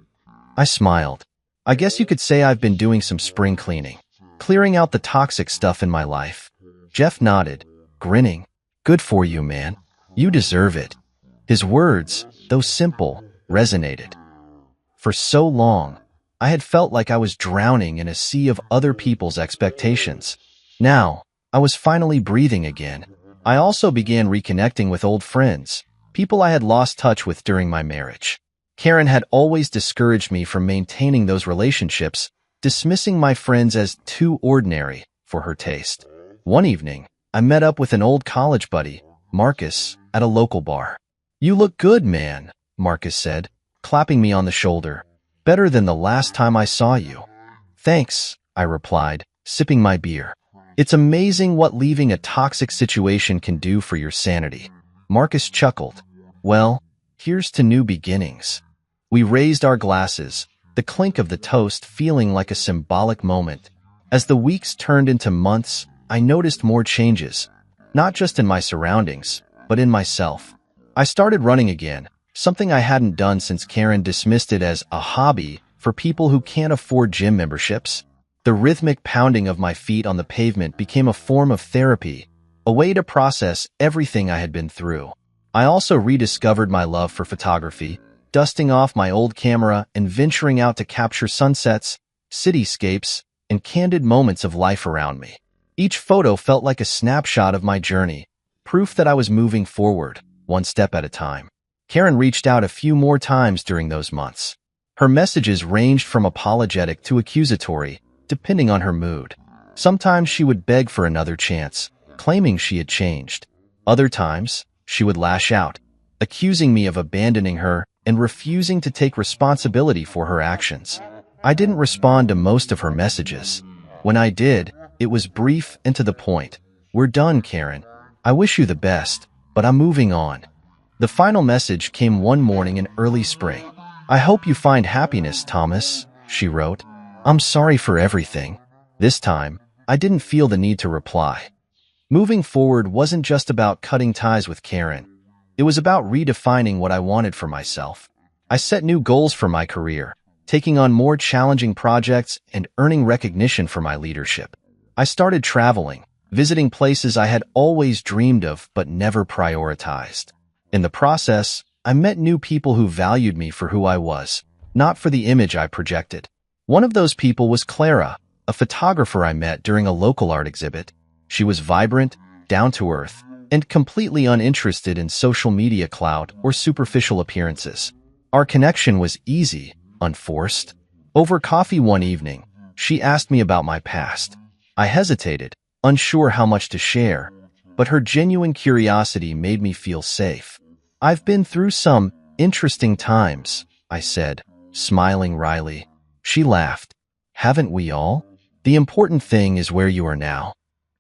I smiled. "I guess you could say I've been doing some spring cleaning, clearing out the toxic stuff in my life." Jeff nodded, grinning. "Good for you, man. You deserve it." His words, though simple, resonated. For so long, I had felt like I was drowning in a sea of other people's expectations. Now, I was finally breathing again. I also began reconnecting with old friends, people I had lost touch with during my marriage. Karen had always discouraged me from maintaining those relationships, dismissing my friends as too ordinary for her taste. One evening, I met up with an old college buddy, Marcus, at a local bar. "You look good, man," Marcus said, clapping me on the shoulder. "Better than the last time I saw you." "Thanks," I replied, sipping my beer. "It's amazing what leaving a toxic situation can do for your sanity." Marcus chuckled. "Well, here's to new beginnings." We raised our glasses, the clink of the toast feeling like a symbolic moment. As the weeks turned into months, I noticed more changes, not just in my surroundings, but in myself. I started running again, something I hadn't done since Karen dismissed it as a hobby for people who can't afford gym memberships. The rhythmic pounding of my feet on the pavement became a form of therapy, a way to process everything I had been through. I also rediscovered my love for photography, dusting off my old camera and venturing out to capture sunsets, cityscapes, and candid moments of life around me. Each photo felt like a snapshot of my journey, proof that I was moving forward, one step at a time. Karen reached out a few more times during those months. Her messages ranged from apologetic to accusatory, depending on her mood. Sometimes she would beg for another chance, claiming she had changed. Other times, she would lash out, accusing me of abandoning her and refusing to take responsibility for her actions. I didn't respond to most of her messages. When I did, it was brief and to the point. "We're done, Karen. I wish you the best, but I'm moving on." The final message came one morning in early spring. "I hope you find happiness, Thomas," she wrote. "I'm sorry for everything." This time, I didn't feel the need to reply. Moving forward wasn't just about cutting ties with Karen. It was about redefining what I wanted for myself. I set new goals for my career, taking on more challenging projects and earning recognition for my leadership. I started traveling, visiting places I had always dreamed of but never prioritized. In the process, I met new people who valued me for who I was, not for the image I projected. One of those people was Clara, a photographer I met during a local art exhibit. She was vibrant, down-to-earth, and completely uninterested in social media clout or superficial appearances. Our connection was easy, unforced. Over coffee one evening, she asked me about my past. I hesitated, unsure how much to share, but her genuine curiosity made me feel safe. "I've been through some interesting times," I said, smiling wryly. She laughed. "Haven't we all? The important thing is where you are now."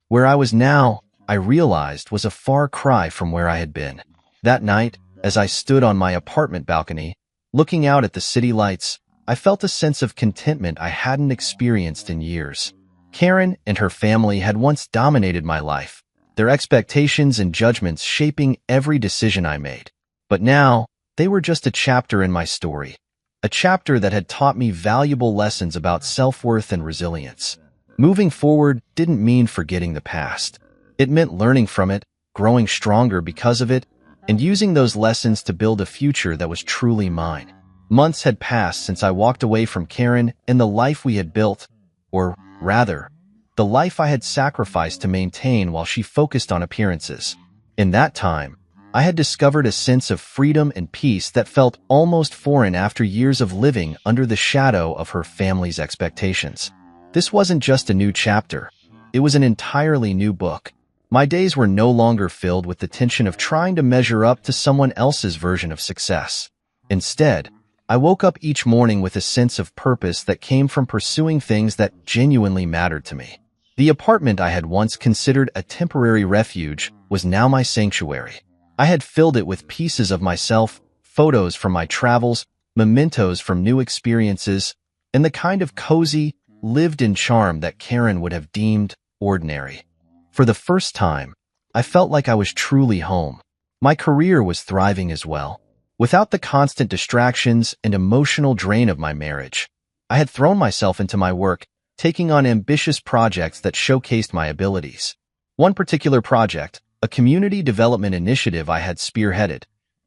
Where I was now, I realized, was a far cry from where I had been. That night, as I stood on my apartment balcony, looking out at the city lights, I felt a sense of contentment I hadn't experienced in years. Karen and her family had once dominated my life, their expectations and judgments shaping every decision I made. But now, they were just a chapter in my story, a chapter that had taught me valuable lessons about self-worth and resilience. Moving forward didn't mean forgetting the past. It meant learning from it, growing stronger because of it, and using those lessons to build a future that was truly mine. Months had passed since I walked away from Karen and the life we had built, or rather, the life I had sacrificed to maintain while she focused on appearances. In that time, I had discovered a sense of freedom and peace that felt almost foreign after years of living under the shadow of her family's expectations. This wasn't just a new chapter. It was an entirely new book. My days were no longer filled with the tension of trying to measure up to someone else's version of success. Instead, I woke up each morning with a sense of purpose that came from pursuing things that genuinely mattered to me. The apartment I had once considered a temporary refuge was now my sanctuary. I had filled it with pieces of myself, photos from my travels, mementos from new experiences, and the kind of cozy, lived-in charm that Karen would have deemed ordinary. For the first time, I felt like I was truly home. My career was thriving as well. Without the constant distractions and emotional drain of my marriage, I had thrown myself into my work, taking on ambitious projects that showcased my abilities. One particular project, a community development initiative I had spearheaded,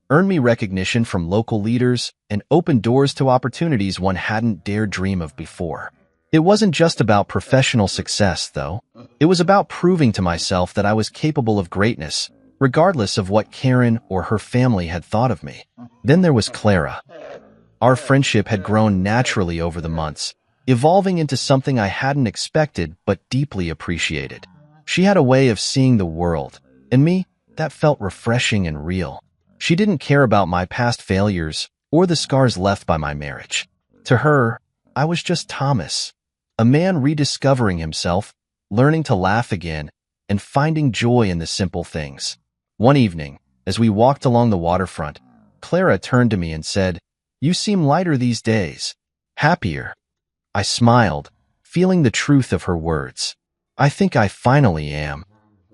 earned me recognition from local leaders and opened doors to opportunities one hadn't dared dream of before. It wasn't just about professional success, though. It was about proving to myself that I was capable of greatness, regardless of what Karen or her family had thought of me. Then there was Clara. Our friendship had grown naturally over the months, evolving into something I hadn't expected but deeply appreciated. She had a way of seeing the world, and me, that felt refreshing and real. She didn't care about my past failures or the scars left by my marriage. To her, I was just Thomas, a man rediscovering himself, learning to laugh again, and finding joy in the simple things. One evening, as we walked along the waterfront, Clara turned to me and said, "You seem lighter these days. Happier." I smiled, feeling the truth of her words. "I think I finally am."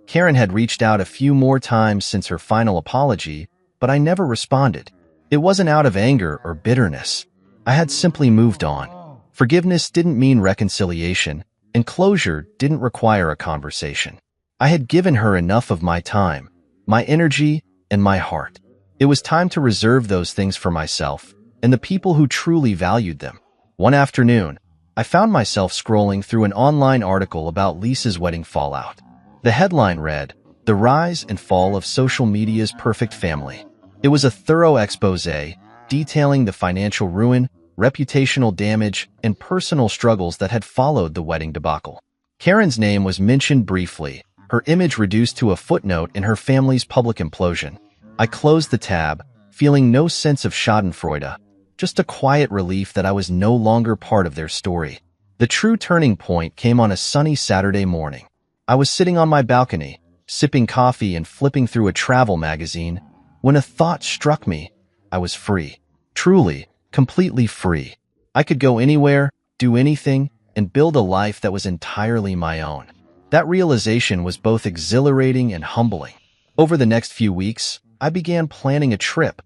Karen had reached out a few more times since her final apology, but I never responded. It wasn't out of anger or bitterness. I had simply moved on. Forgiveness didn't mean reconciliation, and closure didn't require a conversation. I had given her enough of my time, my energy, and my heart. It was time to reserve those things for myself and the people who truly valued them. One afternoon, I found myself scrolling through an online article about Lisa's wedding fallout. The headline read, "The Rise and Fall of Social Media's Perfect Family." It was a thorough exposé detailing the financial ruin, reputational damage, and personal struggles that had followed the wedding debacle. Karen's name was mentioned briefly, her image reduced to a footnote in her family's public implosion. I closed the tab, feeling no sense of schadenfreude, just a quiet relief that I was no longer part of their story. The true turning point came on a sunny Saturday morning. I was sitting on my balcony, sipping coffee and flipping through a travel magazine, when a thought struck me. I was free. Truly, completely free. I could go anywhere, do anything, and build a life that was entirely my own. That realization was both exhilarating and humbling. Over the next few weeks, I began planning a trip,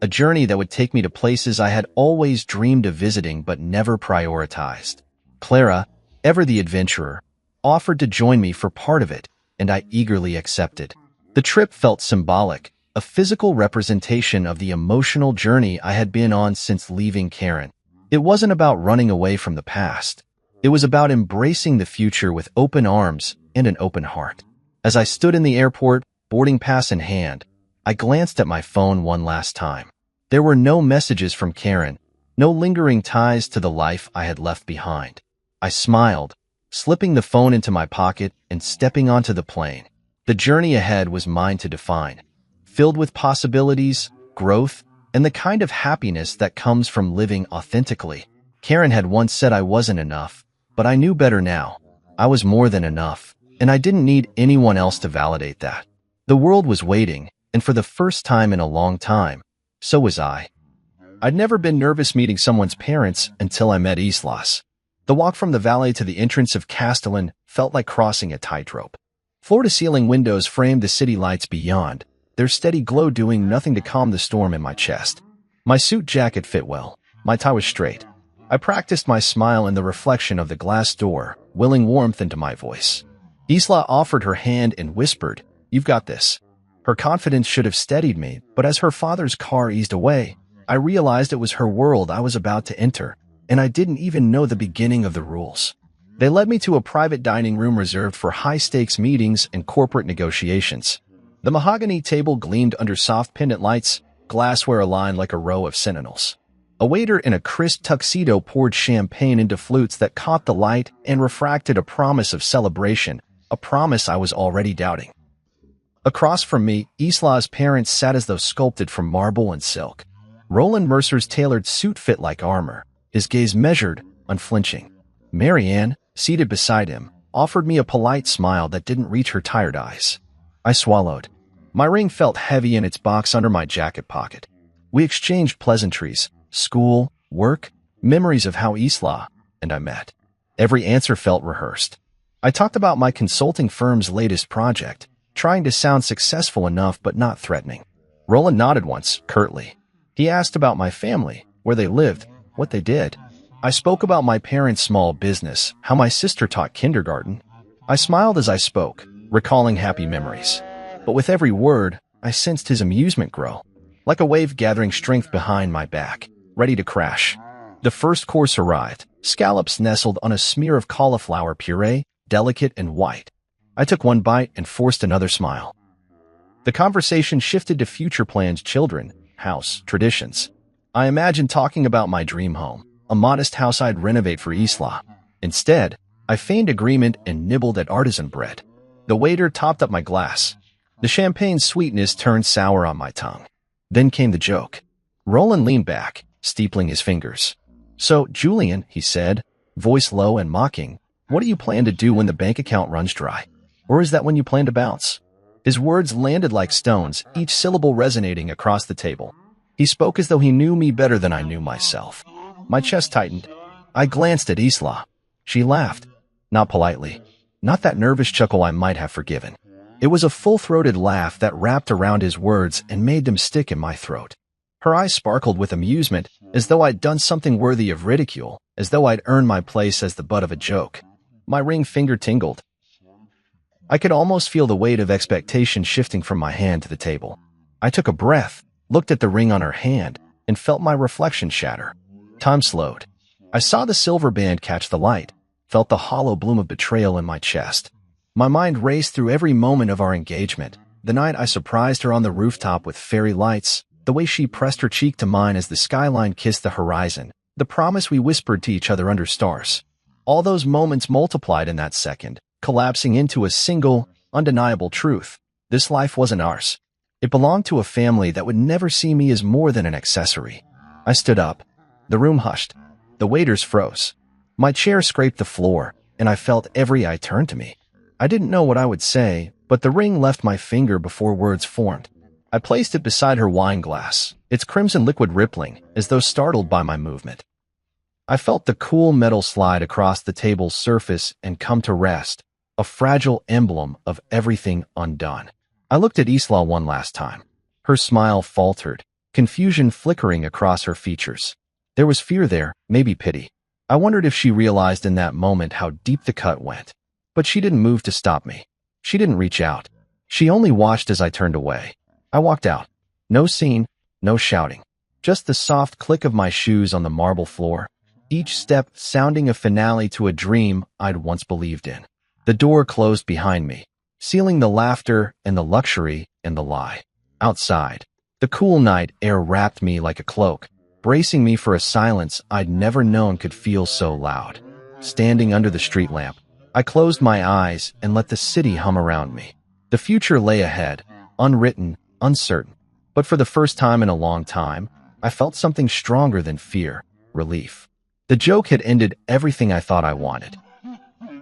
a journey that would take me to places I had always dreamed of visiting but never prioritized. Clara, ever the adventurer, offered to join me for part of it, and I eagerly accepted. The trip felt symbolic, a physical representation of the emotional journey I had been on since leaving Karen. It wasn't about running away from the past. It was about embracing the future with open arms and an open heart. As I stood in the airport, boarding pass in hand, I glanced at my phone one last time. There were no messages from Karen, no lingering ties to the life I had left behind. I smiled, slipping the phone into my pocket and stepping onto the plane. The journey ahead was mine to define, filled with possibilities, growth, and the kind of happiness that comes from living authentically. Karen had once said I wasn't enough, but I knew better now. I was more than enough, and I didn't need anyone else to validate that. The world was waiting, and for the first time in a long time, so was I. I'd never been nervous meeting someone's parents until I met Islas. The walk from the valet to the entrance of Castellan felt like crossing a tightrope. Floor-to-ceiling windows framed the city lights beyond, their steady glow doing nothing to calm the storm in my chest. My suit jacket fit well. My tie was straight. I practiced my smile in the reflection of the glass door, willing warmth into my voice. Isla offered her hand and whispered, "You've got this." Her confidence should have steadied me, but as her father's car eased away, I realized it was her world I was about to enter, and I didn't even know the beginning of the rules. They led me to a private dining room reserved for high-stakes meetings and corporate negotiations. The mahogany table gleamed under soft pendant lights, glassware aligned like a row of sentinels. A waiter in a crisp tuxedo poured champagne into flutes that caught the light and refracted a promise of celebration, a promise I was already doubting. Across from me, Isla's parents sat as though sculpted from marble and silk. Roland Mercer's tailored suit fit like armor, his gaze measured, unflinching. Marianne, seated beside him, offered me a polite smile that didn't reach her tired eyes. I swallowed. My ring felt heavy in its box under my jacket pocket. We exchanged pleasantries, school, work, memories of how Isla and I met. Every answer felt rehearsed. I talked about my consulting firm's latest project, trying to sound successful enough but not threatening. Roland nodded once, curtly. He asked about my family, where they lived, what they did. I spoke about my parents' small business, how my sister taught kindergarten. I smiled as I spoke, recalling happy memories. But with every word, I sensed his amusement grow, like a wave gathering strength behind my back, ready to crash. The first course arrived, scallops nestled on a smear of cauliflower puree, delicate and white. I took one bite and forced another smile. The conversation shifted to future plans, children, house, traditions. I imagined talking about my dream home, a modest house I'd renovate for Isla. Instead, I feigned agreement and nibbled at artisan bread. The waiter topped up my glass. The champagne's sweetness turned sour on my tongue. Then came the joke. Roland leaned back, steepling his fingers. "So, Julian," he said, voice low and mocking, "what do you plan to do when the bank account runs dry? Or is that when you plan to bounce?" His words landed like stones, each syllable resonating across the table. He spoke as though he knew me better than I knew myself. My chest tightened. I glanced at Isla. She laughed. Not politely. Not that nervous chuckle I might have forgiven. It was a full-throated laugh that wrapped around his words and made them stick in my throat. Her eyes sparkled with amusement, as though I'd done something worthy of ridicule, as though I'd earned my place as the butt of a joke. My ring finger tingled. I could almost feel the weight of expectation shifting from my hand to the table. I took a breath, looked at the ring on her hand, and felt my reflection shatter. Time slowed. I saw the silver band catch the light, felt the hollow bloom of betrayal in my chest. My mind raced through every moment of our engagement. The night I surprised her on the rooftop with fairy lights, the way she pressed her cheek to mine as the skyline kissed the horizon, the promise we whispered to each other under stars. All those moments multiplied in that second, collapsing into a single, undeniable truth. This life wasn't ours. It belonged to a family that would never see me as more than an accessory. I stood up. The room hushed. The waiters froze. My chair scraped the floor, and I felt every eye turn to me. I didn't know what I would say, but the ring left my finger before words formed. I placed it beside her wine glass, its crimson liquid rippling, as though startled by my movement. I felt the cool metal slide across the table's surface and come to rest, a fragile emblem of everything undone. I looked at Isla one last time. Her smile faltered, confusion flickering across her features. There was fear there, maybe pity. I wondered if she realized in that moment how deep the cut went. But she didn't move to stop me. She didn't reach out. She only watched as I turned away. I walked out. No scene, no shouting. Just the soft click of my shoes on the marble floor, each step sounding a finale to a dream I'd once believed in. The door closed behind me, sealing the laughter and the luxury and the lie. Outside, the cool night air wrapped me like a cloak, bracing me for a silence I'd never known could feel so loud. Standing under the street lamp, I closed my eyes and let the city hum around me. The future lay ahead, unwritten, uncertain. But for the first time in a long time, I felt something stronger than fear, relief. The joke had ended everything I thought I wanted.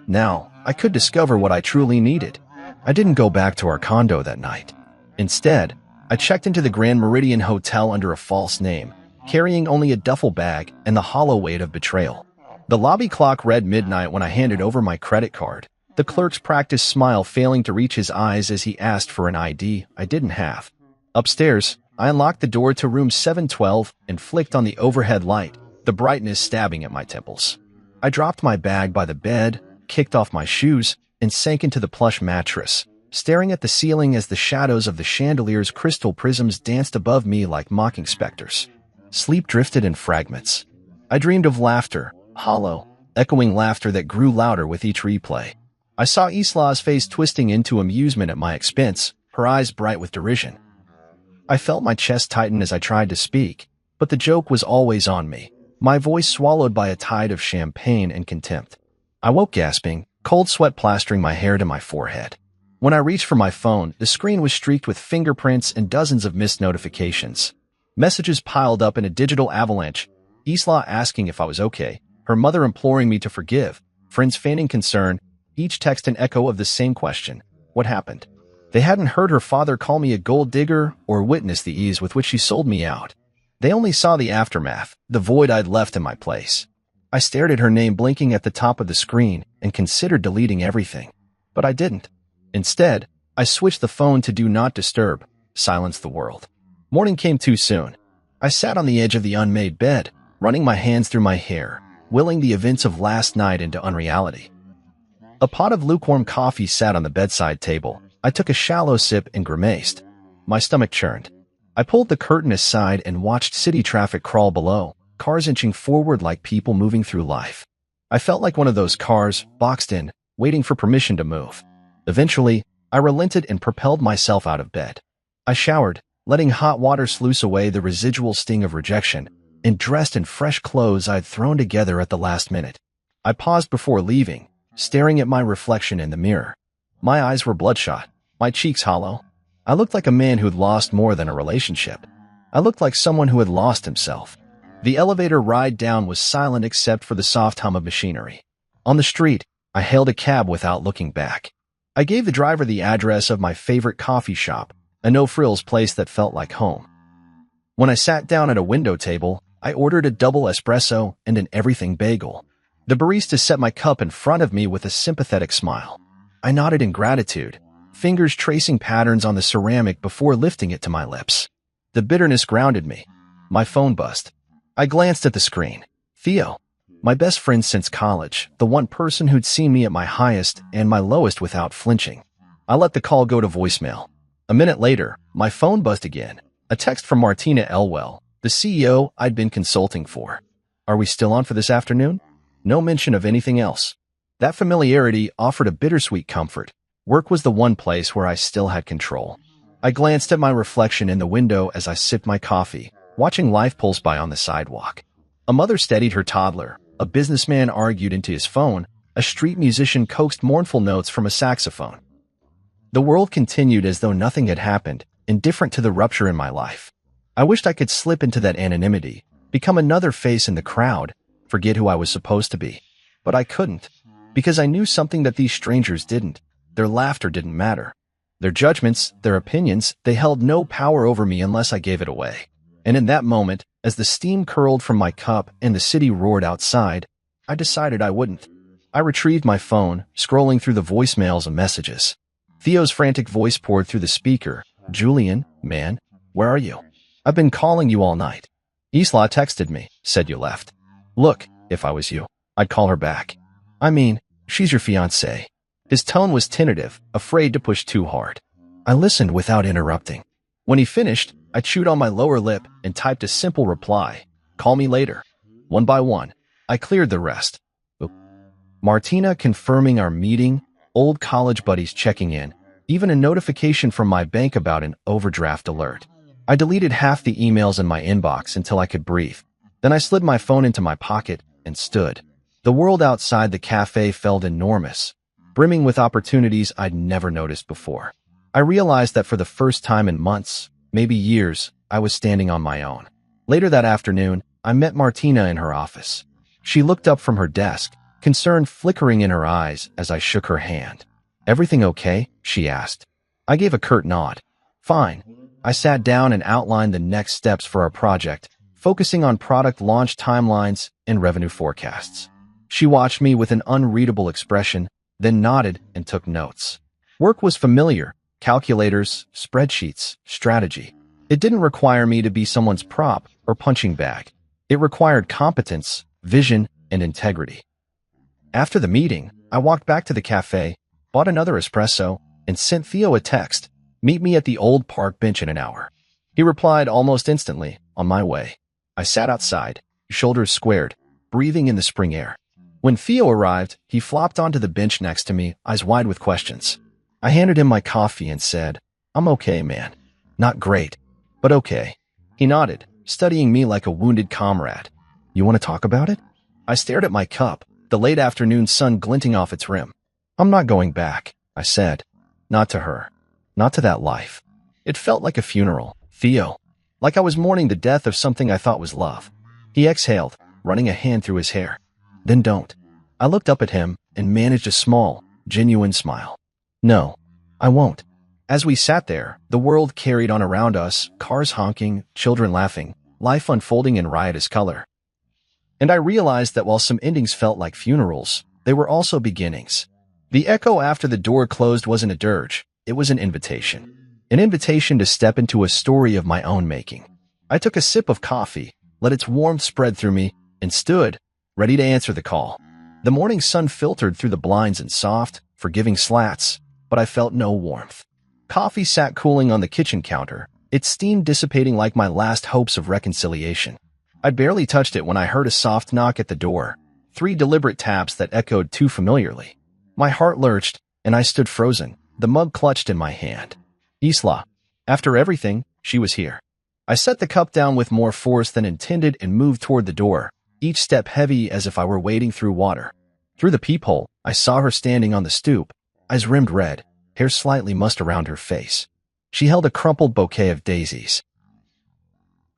Now, I could discover what I truly needed. I didn't go back to our condo that night. Instead, I checked into the Grand Meridian Hotel under a false name, carrying only a duffel bag and the hollow weight of betrayal. The lobby clock read midnight when I handed over my credit card, the clerk's practiced smile failing to reach his eyes as he asked for an ID I didn't have. Upstairs, I unlocked the door to room 712 and flicked on the overhead light, the brightness stabbing at my temples. I dropped my bag by the bed, kicked off my shoes, and sank into the plush mattress, staring at the ceiling as the shadows of the chandelier's crystal prisms danced above me like mocking specters. Sleep drifted in fragments. I dreamed of laughter, hollow, echoing laughter that grew louder with each replay. I saw Isla's face twisting into amusement at my expense, her eyes bright with derision. I felt my chest tighten as I tried to speak, but the joke was always on me, my voice swallowed by a tide of champagne and contempt. I woke gasping, cold sweat plastering my hair to my forehead. When I reached for my phone, the screen was streaked with fingerprints and dozens of missed notifications. Messages piled up in a digital avalanche, Isla asking if I was okay, her mother imploring me to forgive, friends feigning concern, each text an echo of the same question: what happened? They hadn't heard her father call me a gold digger or witnessed the ease with which she sold me out. They only saw the aftermath, the void I'd left in my place. I stared at her name blinking at the top of the screen and considered deleting everything. But I didn't. Instead, I switched the phone to Do Not Disturb, silence the world. Morning came too soon. I sat on the edge of the unmade bed, running my hands through my hair, willing the events of last night into unreality. A pot of lukewarm coffee sat on the bedside table. I took a shallow sip and grimaced. My stomach churned. I pulled the curtain aside and watched city traffic crawl below, cars inching forward like people moving through life. I felt like one of those cars, boxed in, waiting for permission to move. Eventually, I relented and propelled myself out of bed. I showered, letting hot water sluice away the residual sting of rejection, and dressed in fresh clothes I'd thrown together at the last minute. I paused before leaving, staring at my reflection in the mirror. My eyes were bloodshot, my cheeks hollow. I looked like a man who'd lost more than a relationship. I looked like someone who had lost himself. The elevator ride down was silent except for the soft hum of machinery. On the street, I hailed a cab without looking back. I gave the driver the address of my favorite coffee shop, a no-frills place that felt like home. When I sat down at a window table, I ordered a double espresso and an everything bagel. The barista set my cup in front of me with a sympathetic smile. I nodded in gratitude, fingers tracing patterns on the ceramic before lifting it to my lips. The bitterness grounded me. My phone buzzed. I glanced at the screen. Theo, my best friend since college, the one person who'd seen me at my highest and my lowest without flinching. I let the call go to voicemail. A minute later, my phone buzzed again. A text from Martina Elwell, the CEO I'd been consulting for. Are we still on for this afternoon? No mention of anything else. That familiarity offered a bittersweet comfort. Work was the one place where I still had control. I glanced at my reflection in the window as I sipped my coffee, watching life pulse by on the sidewalk. A mother steadied her toddler, a businessman argued into his phone, a street musician coaxed mournful notes from a saxophone. The world continued as though nothing had happened, indifferent to the rupture in my life. I wished I could slip into that anonymity, become another face in the crowd, forget who I was supposed to be. But I couldn't, because I knew something that these strangers didn't. Their laughter didn't matter. Their judgments, their opinions, they held no power over me unless I gave it away. And in that moment, as the steam curled from my cup and the city roared outside, I decided I wouldn't. I retrieved my phone, scrolling through the voicemails and messages. Theo's frantic voice poured through the speaker. Julian, man, where are you? I've been calling you all night. Isla texted me, said you left. Look, if I was you, I'd call her back. I mean, she's your fiancée. His tone was tentative, afraid to push too hard. I listened without interrupting. When he finished, I chewed on my lower lip and typed a simple reply. Call me later. One by one, I cleared the rest. Martina confirming our meeting, old college buddies checking in, even a notification from my bank about an overdraft alert. I deleted half the emails in my inbox until I could breathe. Then I slid my phone into my pocket and stood. The world outside the cafe felt enormous, brimming with opportunities I'd never noticed before. I realized that for the first time in months, maybe years, I was standing on my own. Later that afternoon, I met Martina in her office. She looked up from her desk, concern flickering in her eyes as I shook her hand. Everything okay? She asked. I gave a curt nod. Fine. I sat down and outlined the next steps for our project, focusing on product launch timelines and revenue forecasts. She watched me with an unreadable expression, then nodded and took notes. Work was familiar. Calculators, spreadsheets, strategy. It didn't require me to be someone's prop or punching bag. It required competence, vision, and integrity. After the meeting, I walked back to the cafe, bought another espresso, and sent Theo a text. Meet me at the old park bench in an hour. He replied almost instantly, on my way. I sat outside, shoulders squared, breathing in the spring air. When Theo arrived, he flopped onto the bench next to me, eyes wide with questions. I handed him my coffee and said, I'm okay, man. Not great, but okay. He nodded, studying me like a wounded comrade. You want to talk about it? I stared at my cup, the late afternoon sun glinting off its rim. I'm not going back, I said. Not to her. Not to that life. It felt like a funeral, Theo. Like I was mourning the death of something I thought was love. He exhaled, running a hand through his hair. Then don't. I looked up at him and managed a small, genuine smile. No, I won't. As we sat there, the world carried on around us, cars honking, children laughing, life unfolding in riotous color. And I realized that while some endings felt like funerals, they were also beginnings. The echo after the door closed wasn't a dirge, it was an invitation. An invitation to step into a story of my own making. I took a sip of coffee, let its warmth spread through me, and stood, ready to answer the call. The morning sun filtered through the blinds in soft, forgiving slats, but I felt no warmth. Coffee sat cooling on the kitchen counter, its steam dissipating like my last hopes of reconciliation. I'd barely touched it when I heard a soft knock at the door, 3 deliberate taps that echoed too familiarly. My heart lurched, and I stood frozen, the mug clutched in my hand. Isla. After everything, she was here. I set the cup down with more force than intended and moved toward the door, each step heavy as if I were wading through water. Through the peephole, I saw her standing on the stoop, eyes rimmed red, hair slightly mussed around her face. She held a crumpled bouquet of daisies.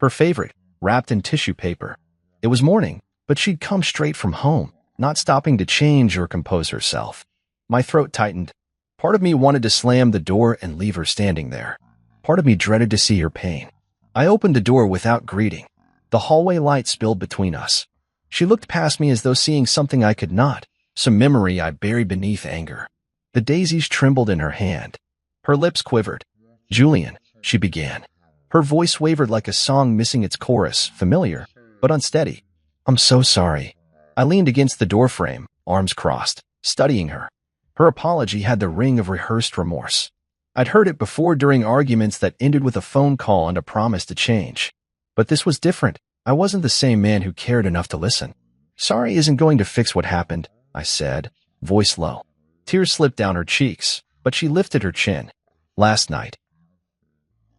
Her favorite, wrapped in tissue paper. It was morning, but she'd come straight from home, not stopping to change or compose herself. My throat tightened. Part of me wanted to slam the door and leave her standing there. Part of me dreaded to see her pain. I opened the door without greeting. The hallway light spilled between us. She looked past me as though seeing something I could not, some memory I buried beneath anger. The daisies trembled in her hand. Her lips quivered. "Julian," she began. Her voice wavered like a song missing its chorus, familiar, but unsteady. "I'm so sorry." I leaned against the doorframe, arms crossed, studying her. Her apology had the ring of rehearsed remorse. I'd heard it before during arguments that ended with a phone call and a promise to change. But this was different. I wasn't the same man who cared enough to listen. "Sorry isn't going to fix what happened," I said, voice low. Tears slipped down her cheeks, but she lifted her chin. "Last night,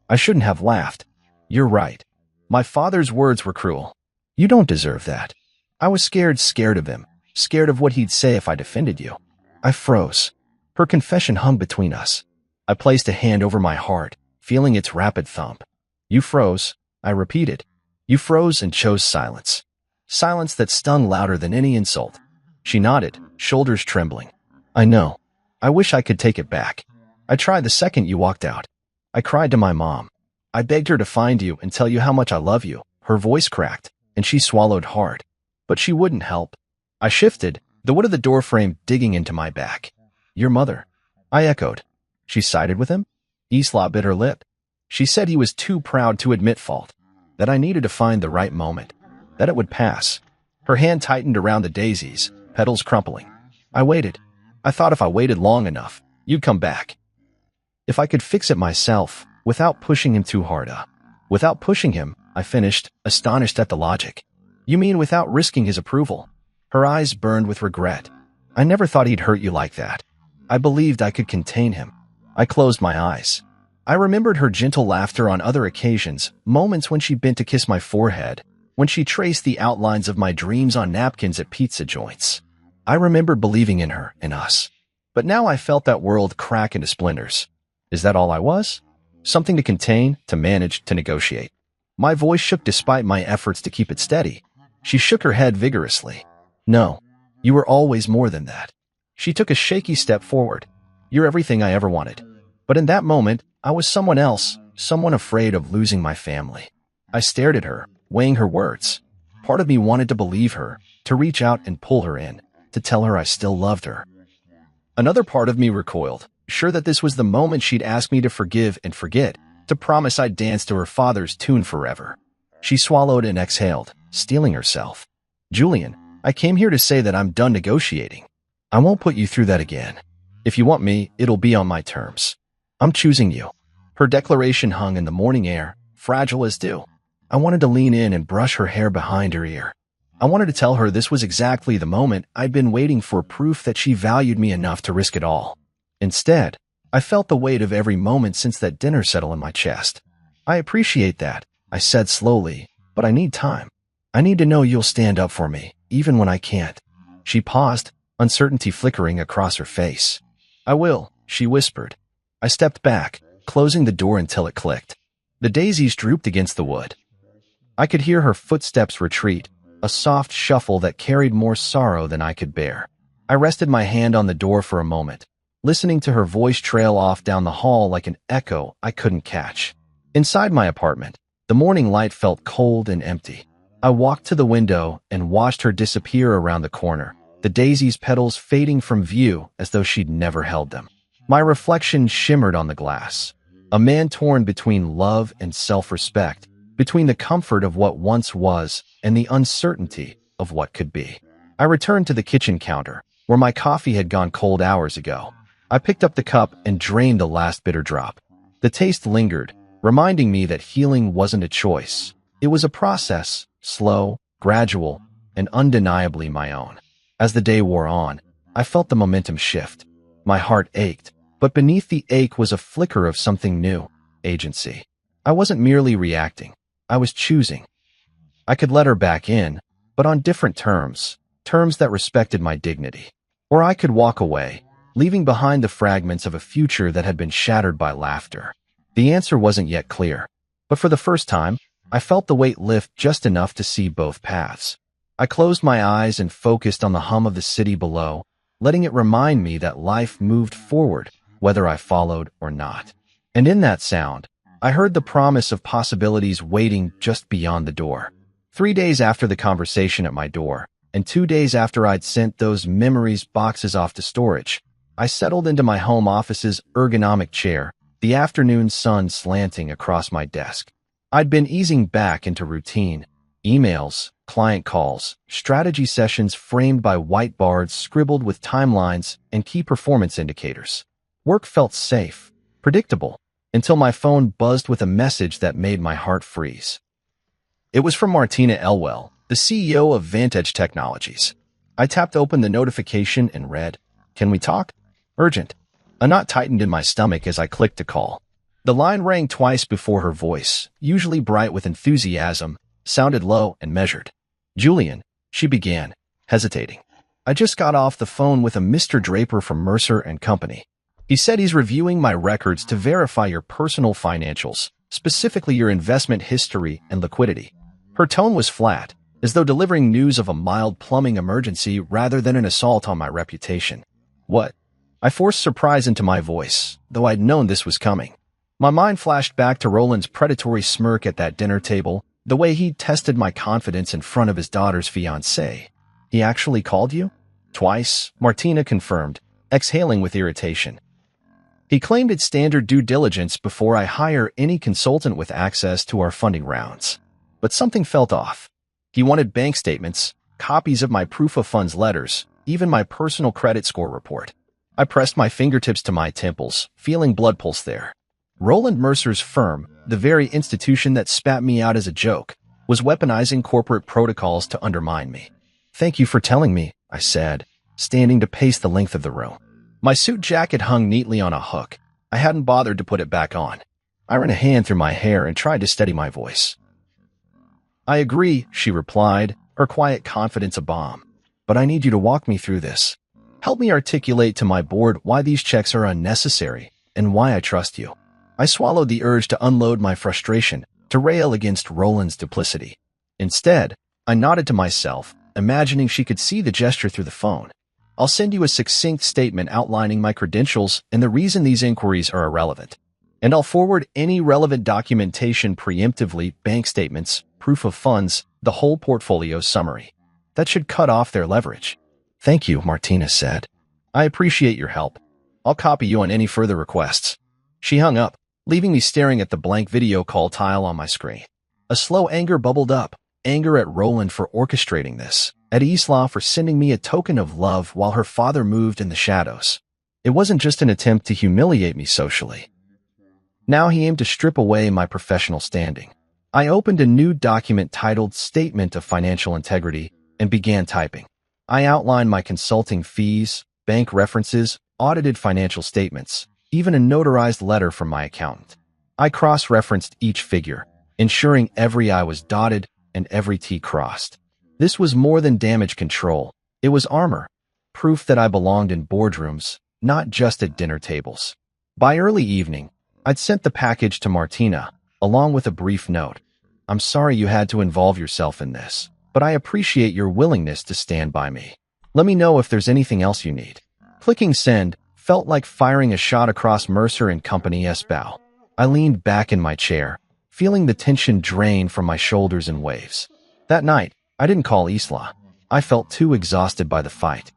I shouldn't have laughed. You're right. My father's words were cruel. You don't deserve that." I was scared of him, scared of what he'd say if I defended you. I froze. Her confession hung between us. I placed a hand over my heart, feeling its rapid thump. "You froze," I repeated. "You froze and chose silence. Silence that stung louder than any insult." She nodded, shoulders trembling. "I know. I wish I could take it back. I tried the second you walked out. I cried to my mom. I begged her to find you and tell you how much I love you." Her voice cracked, and she swallowed hard. But she wouldn't help. I shifted, the wood of the doorframe digging into my back. "Your mother," I echoed. "She sided with him?" Isla bit her lip. She said he was too proud to admit fault, that I needed to find the right moment, that it would pass. Her hand tightened around the daisies, petals crumpling. I waited. I thought if I waited long enough, you'd come back. If I could fix it myself, without pushing him too hard up. Without pushing him, I finished, astonished at the logic. "You mean without risking his approval?" Her eyes burned with regret. "I never thought he'd hurt you like that. I believed I could contain him." I closed my eyes. I remembered her gentle laughter on other occasions, moments when she bent to kiss my forehead, when she traced the outlines of my dreams on napkins at pizza joints. I remembered believing in her, in us. But now I felt that world crack into splinters. Is that all I was? Something to contain, to manage, to negotiate. My voice shook despite my efforts to keep it steady. She shook her head vigorously. "No, you were always more than that." She took a shaky step forward. "You're everything I ever wanted." But in that moment, I was someone else, someone afraid of losing my family. I stared at her, weighing her words. Part of me wanted to believe her, to reach out and pull her in, to tell her I still loved her. Another part of me recoiled, sure that this was the moment she'd ask me to forgive and forget, to promise I'd dance to her father's tune forever. She swallowed and exhaled, steeling herself. "Julian, I came here to say that I'm done negotiating. I won't put you through that again. If you want me, it'll be on my terms. I'm choosing you." Her declaration hung in the morning air, fragile as dew. I wanted to lean in and brush her hair behind her ear. I wanted to tell her this was exactly the moment I'd been waiting for, proof that she valued me enough to risk it all. Instead, I felt the weight of every moment since that dinner settle in my chest. "I appreciate that," I said slowly, "but I need time. I need to know you'll stand up for me, even when I can't." She paused, uncertainty flickering across her face. "I will," she whispered. I stepped back, closing the door until it clicked. The daisies drooped against the wood. I could hear her footsteps retreat, a soft shuffle that carried more sorrow than I could bear. I rested my hand on the door for a moment, listening to her voice trail off down the hall like an echo I couldn't catch. Inside my apartment, the morning light felt cold and empty. I walked to the window and watched her disappear around the corner, the daisy's petals fading from view as though she'd never held them. My reflection shimmered on the glass, a man torn between love and self-respect, between the comfort of what once was and the uncertainty of what could be. I returned to the kitchen counter, where my coffee had gone cold hours ago. I picked up the cup and drained the last bitter drop. The taste lingered, reminding me that healing wasn't a choice. It was a process, slow, gradual, and undeniably my own. As the day wore on, I felt the momentum shift. My heart ached, but beneath the ache was a flicker of something new, agency. I wasn't merely reacting. I was choosing. I could let her back in, but on different terms, terms that respected my dignity. Or I could walk away, leaving behind the fragments of a future that had been shattered by laughter. The answer wasn't yet clear, but for the first time, I felt the weight lift just enough to see both paths. I closed my eyes and focused on the hum of the city below, letting it remind me that life moved forward, whether I followed or not. And in that sound, I heard the promise of possibilities waiting just beyond the door. 3 days after the conversation at my door, and 2 days after I'd sent those memories boxes off to storage, I settled into my home office's ergonomic chair, the afternoon sun slanting across my desk. I'd been easing back into routine, emails, client calls, strategy sessions framed by whiteboards scribbled with timelines and key performance indicators. Work felt safe, predictable, until my phone buzzed with a message that made my heart freeze. It was from Martina Elwell, the CEO of Vantage Technologies. I tapped open the notification and read, "Can we talk? Urgent." A knot tightened in my stomach as I clicked to call. The line rang twice before her voice, usually bright with enthusiasm, sounded low and measured. "Julian," she began, hesitating. "I just got off the phone with a Mr. Draper from Mercer and Company. He said he's reviewing my records to verify your personal financials, specifically your investment history and liquidity." Her tone was flat, as though delivering news of a mild plumbing emergency rather than an assault on my reputation. "What?" I forced surprise into my voice, though I'd known this was coming. My mind flashed back to Roland's predatory smirk at that dinner table, the way he'd tested my confidence in front of his daughter's fiancé. "He actually called you?" "Twice," Martina confirmed, exhaling with irritation. "He claimed it's standard due diligence before I hire any consultant with access to our funding rounds. But something felt off. He wanted bank statements, copies of my proof of funds letters, even my personal credit score report." I pressed my fingertips to my temples, feeling blood pulse there. Roland Mercer's firm, the very institution that spat me out as a joke, was weaponizing corporate protocols to undermine me. "Thank you for telling me," I said, standing to pace the length of the room. My suit jacket hung neatly on a hook. I hadn't bothered to put it back on. I ran a hand through my hair and tried to steady my voice. "I agree," she replied, her quiet confidence a bomb. "But I need you to walk me through this. Help me articulate to my board why these checks are unnecessary and why I trust you." I swallowed the urge to unload my frustration, to rail against Roland's duplicity. Instead, I nodded to myself, imagining she could see the gesture through the phone. "I'll send you a succinct statement outlining my credentials and the reason these inquiries are irrelevant. And I'll forward any relevant documentation preemptively, bank statements, proof of funds, the whole portfolio summary. That should cut off their leverage." "Thank you," Martina said. "I appreciate your help. I'll copy you on any further requests." She hung up, leaving me staring at the blank video call tile on my screen. A slow anger bubbled up, anger at Roland for orchestrating this, at Isla for sending me a token of love while her father moved in the shadows. It wasn't just an attempt to humiliate me socially. Now he aimed to strip away my professional standing. I opened a new document titled Statement of Financial Integrity and began typing. I outlined my consulting fees, bank references, audited financial statements, even a notarized letter from my accountant. I cross-referenced each figure, ensuring every I was dotted and every T crossed. This was more than damage control. It was armor, proof that I belonged in boardrooms, not just at dinner tables. By early evening, I'd sent the package to Martina, along with a brief note. "I'm sorry you had to involve yourself in this, but I appreciate your willingness to stand by me. Let me know if there's anything else you need." Clicking send felt like firing a shot across Mercer and Company's bow. I leaned back in my chair, feeling the tension drain from my shoulders in waves. That night, I didn't call Isla. I felt too exhausted by the fight.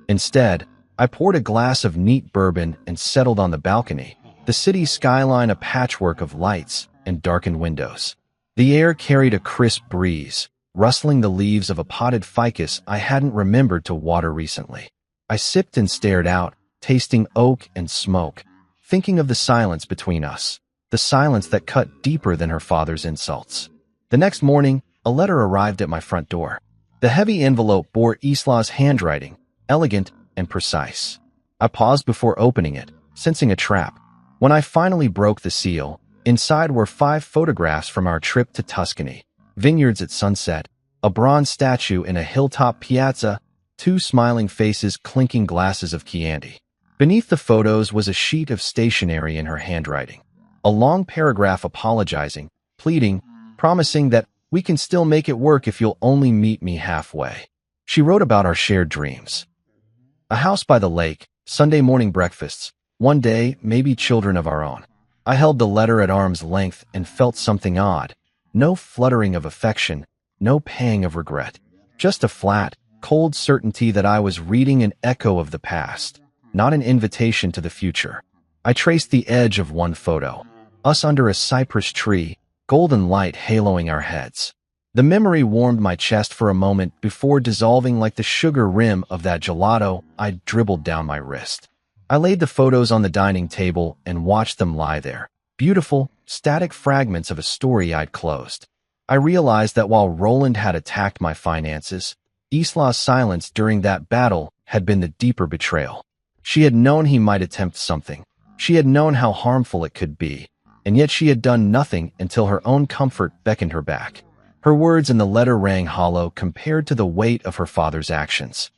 Instead, I poured a glass of neat bourbon and settled on the balcony, the city skyline a patchwork of lights and darkened windows. The air carried a crisp breeze, rustling the leaves of a potted ficus I hadn't remembered to water recently. I sipped and stared out, tasting oak and smoke, thinking of the silence between us, the silence that cut deeper than her father's insults. The next morning, a letter arrived at my front door. The heavy envelope bore Isla's handwriting, elegant and precise. I paused before opening it, sensing a trap. When I finally broke the seal, Inside were 5 photographs from our trip to Tuscany, vineyards at sunset, a bronze statue in a hilltop piazza, 2 smiling faces clinking glasses of Chianti. Beneath the photos was a sheet of stationery in her handwriting, a long paragraph apologizing, pleading, promising that we can still make it work if you'll only meet me halfway. She wrote about our shared dreams. A house by the lake, Sunday morning breakfasts, one day, maybe children of our own. I held the letter at arm's length and felt something odd. No fluttering of affection, no pang of regret. Just a flat, cold certainty that I was reading an echo of the past, not an invitation to the future. I traced the edge of one photo. Us under a cypress tree, golden light haloing our heads. The memory warmed my chest for a moment before dissolving like the sugar rim of that gelato I'd dribbled down my wrist. I laid the photos on the dining table and watched them lie there, beautiful, static fragments of a story I'd closed. I realized that while Roland had attacked my finances, Isla's silence during that battle had been the deeper betrayal. She had known he might attempt something. She had known how harmful it could be, and yet she had done nothing until her own comfort beckoned her back. Her words in the letter rang hollow compared to the weight of her father's actions.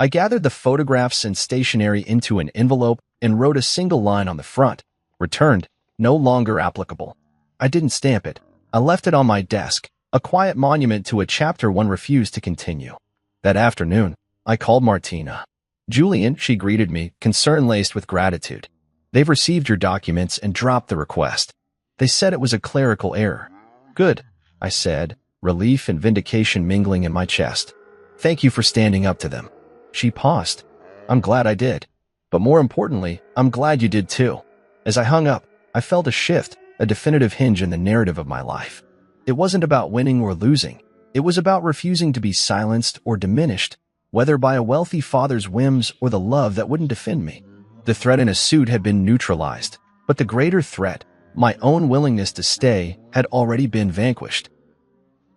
I gathered the photographs and stationery into an envelope and wrote a single line on the front, "Returned, no longer applicable." I didn't stamp it. I left it on my desk, a quiet monument to a chapter one refused to continue. That afternoon, I called Martina. "Julian," she greeted me, concern-laced with gratitude. "They've received your documents and dropped the request. They said it was a clerical error." "Good," I said, relief and vindication mingling in my chest. "Thank you for standing up to them." She paused. "I'm glad I did. But more importantly, I'm glad you did too." As I hung up, I felt a shift, a definitive hinge in the narrative of my life. It wasn't about winning or losing. It was about refusing to be silenced or diminished, whether by a wealthy father's whims or the love that wouldn't defend me. The threat in a suit had been neutralized, but the greater threat, my own willingness to stay, had already been vanquished.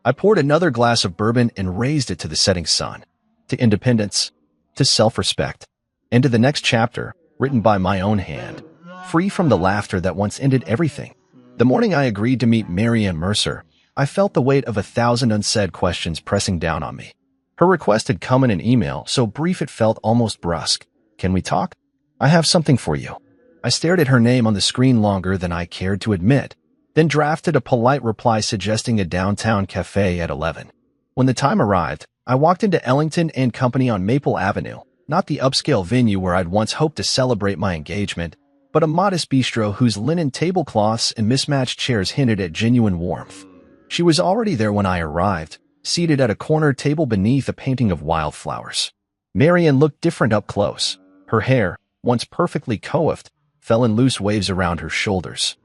I poured another glass of bourbon and raised it to the setting sun, to independence, to self-respect, and to the next chapter, written by my own hand, free from the laughter that once ended everything. The morning I agreed to meet Marianne Mercer, I felt the weight of 1,000 unsaid questions pressing down on me. Her request had come in an email, so brief it felt almost brusque. "Can we talk? I have something for you." I stared at her name on the screen longer than I cared to admit, then drafted a polite reply suggesting a downtown cafe at 11. When the time arrived, I walked into Ellington and Company on Maple Avenue, not the upscale venue where I'd once hoped to celebrate my engagement, but a modest bistro whose linen tablecloths and mismatched chairs hinted at genuine warmth. She was already there when I arrived, seated at a corner table beneath a painting of wildflowers. Marianne looked different up close. Her hair, once perfectly coiffed, fell in loose waves around her shoulders.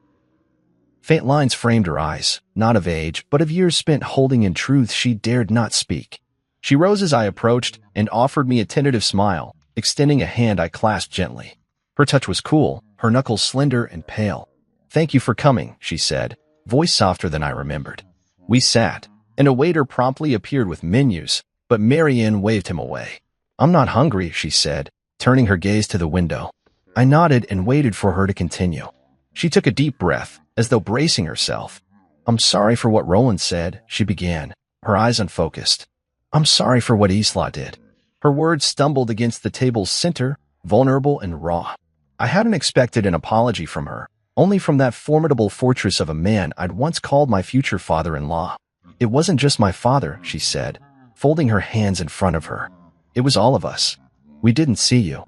Faint lines framed her eyes, not of age, but of years spent holding in truths she dared not speak. She rose as I approached and offered me a tentative smile, extending a hand I clasped gently. Her touch was cool, her knuckles slender and pale. "Thank you for coming," she said, voice softer than I remembered. We sat, and a waiter promptly appeared with menus, but Marianne waved him away. "I'm not hungry," she said, turning her gaze to the window. I nodded and waited for her to continue. She took a deep breath, as though bracing herself. "I'm sorry for what Roland said," she began, her eyes unfocused. "I'm sorry for what Isla did." Her words stumbled against the table's center, vulnerable and raw. I hadn't expected an apology from her, only from that formidable fortress of a man I'd once called my future father-in-law. "It wasn't just my father," she said, folding her hands in front of her. "It was all of us. We didn't see you.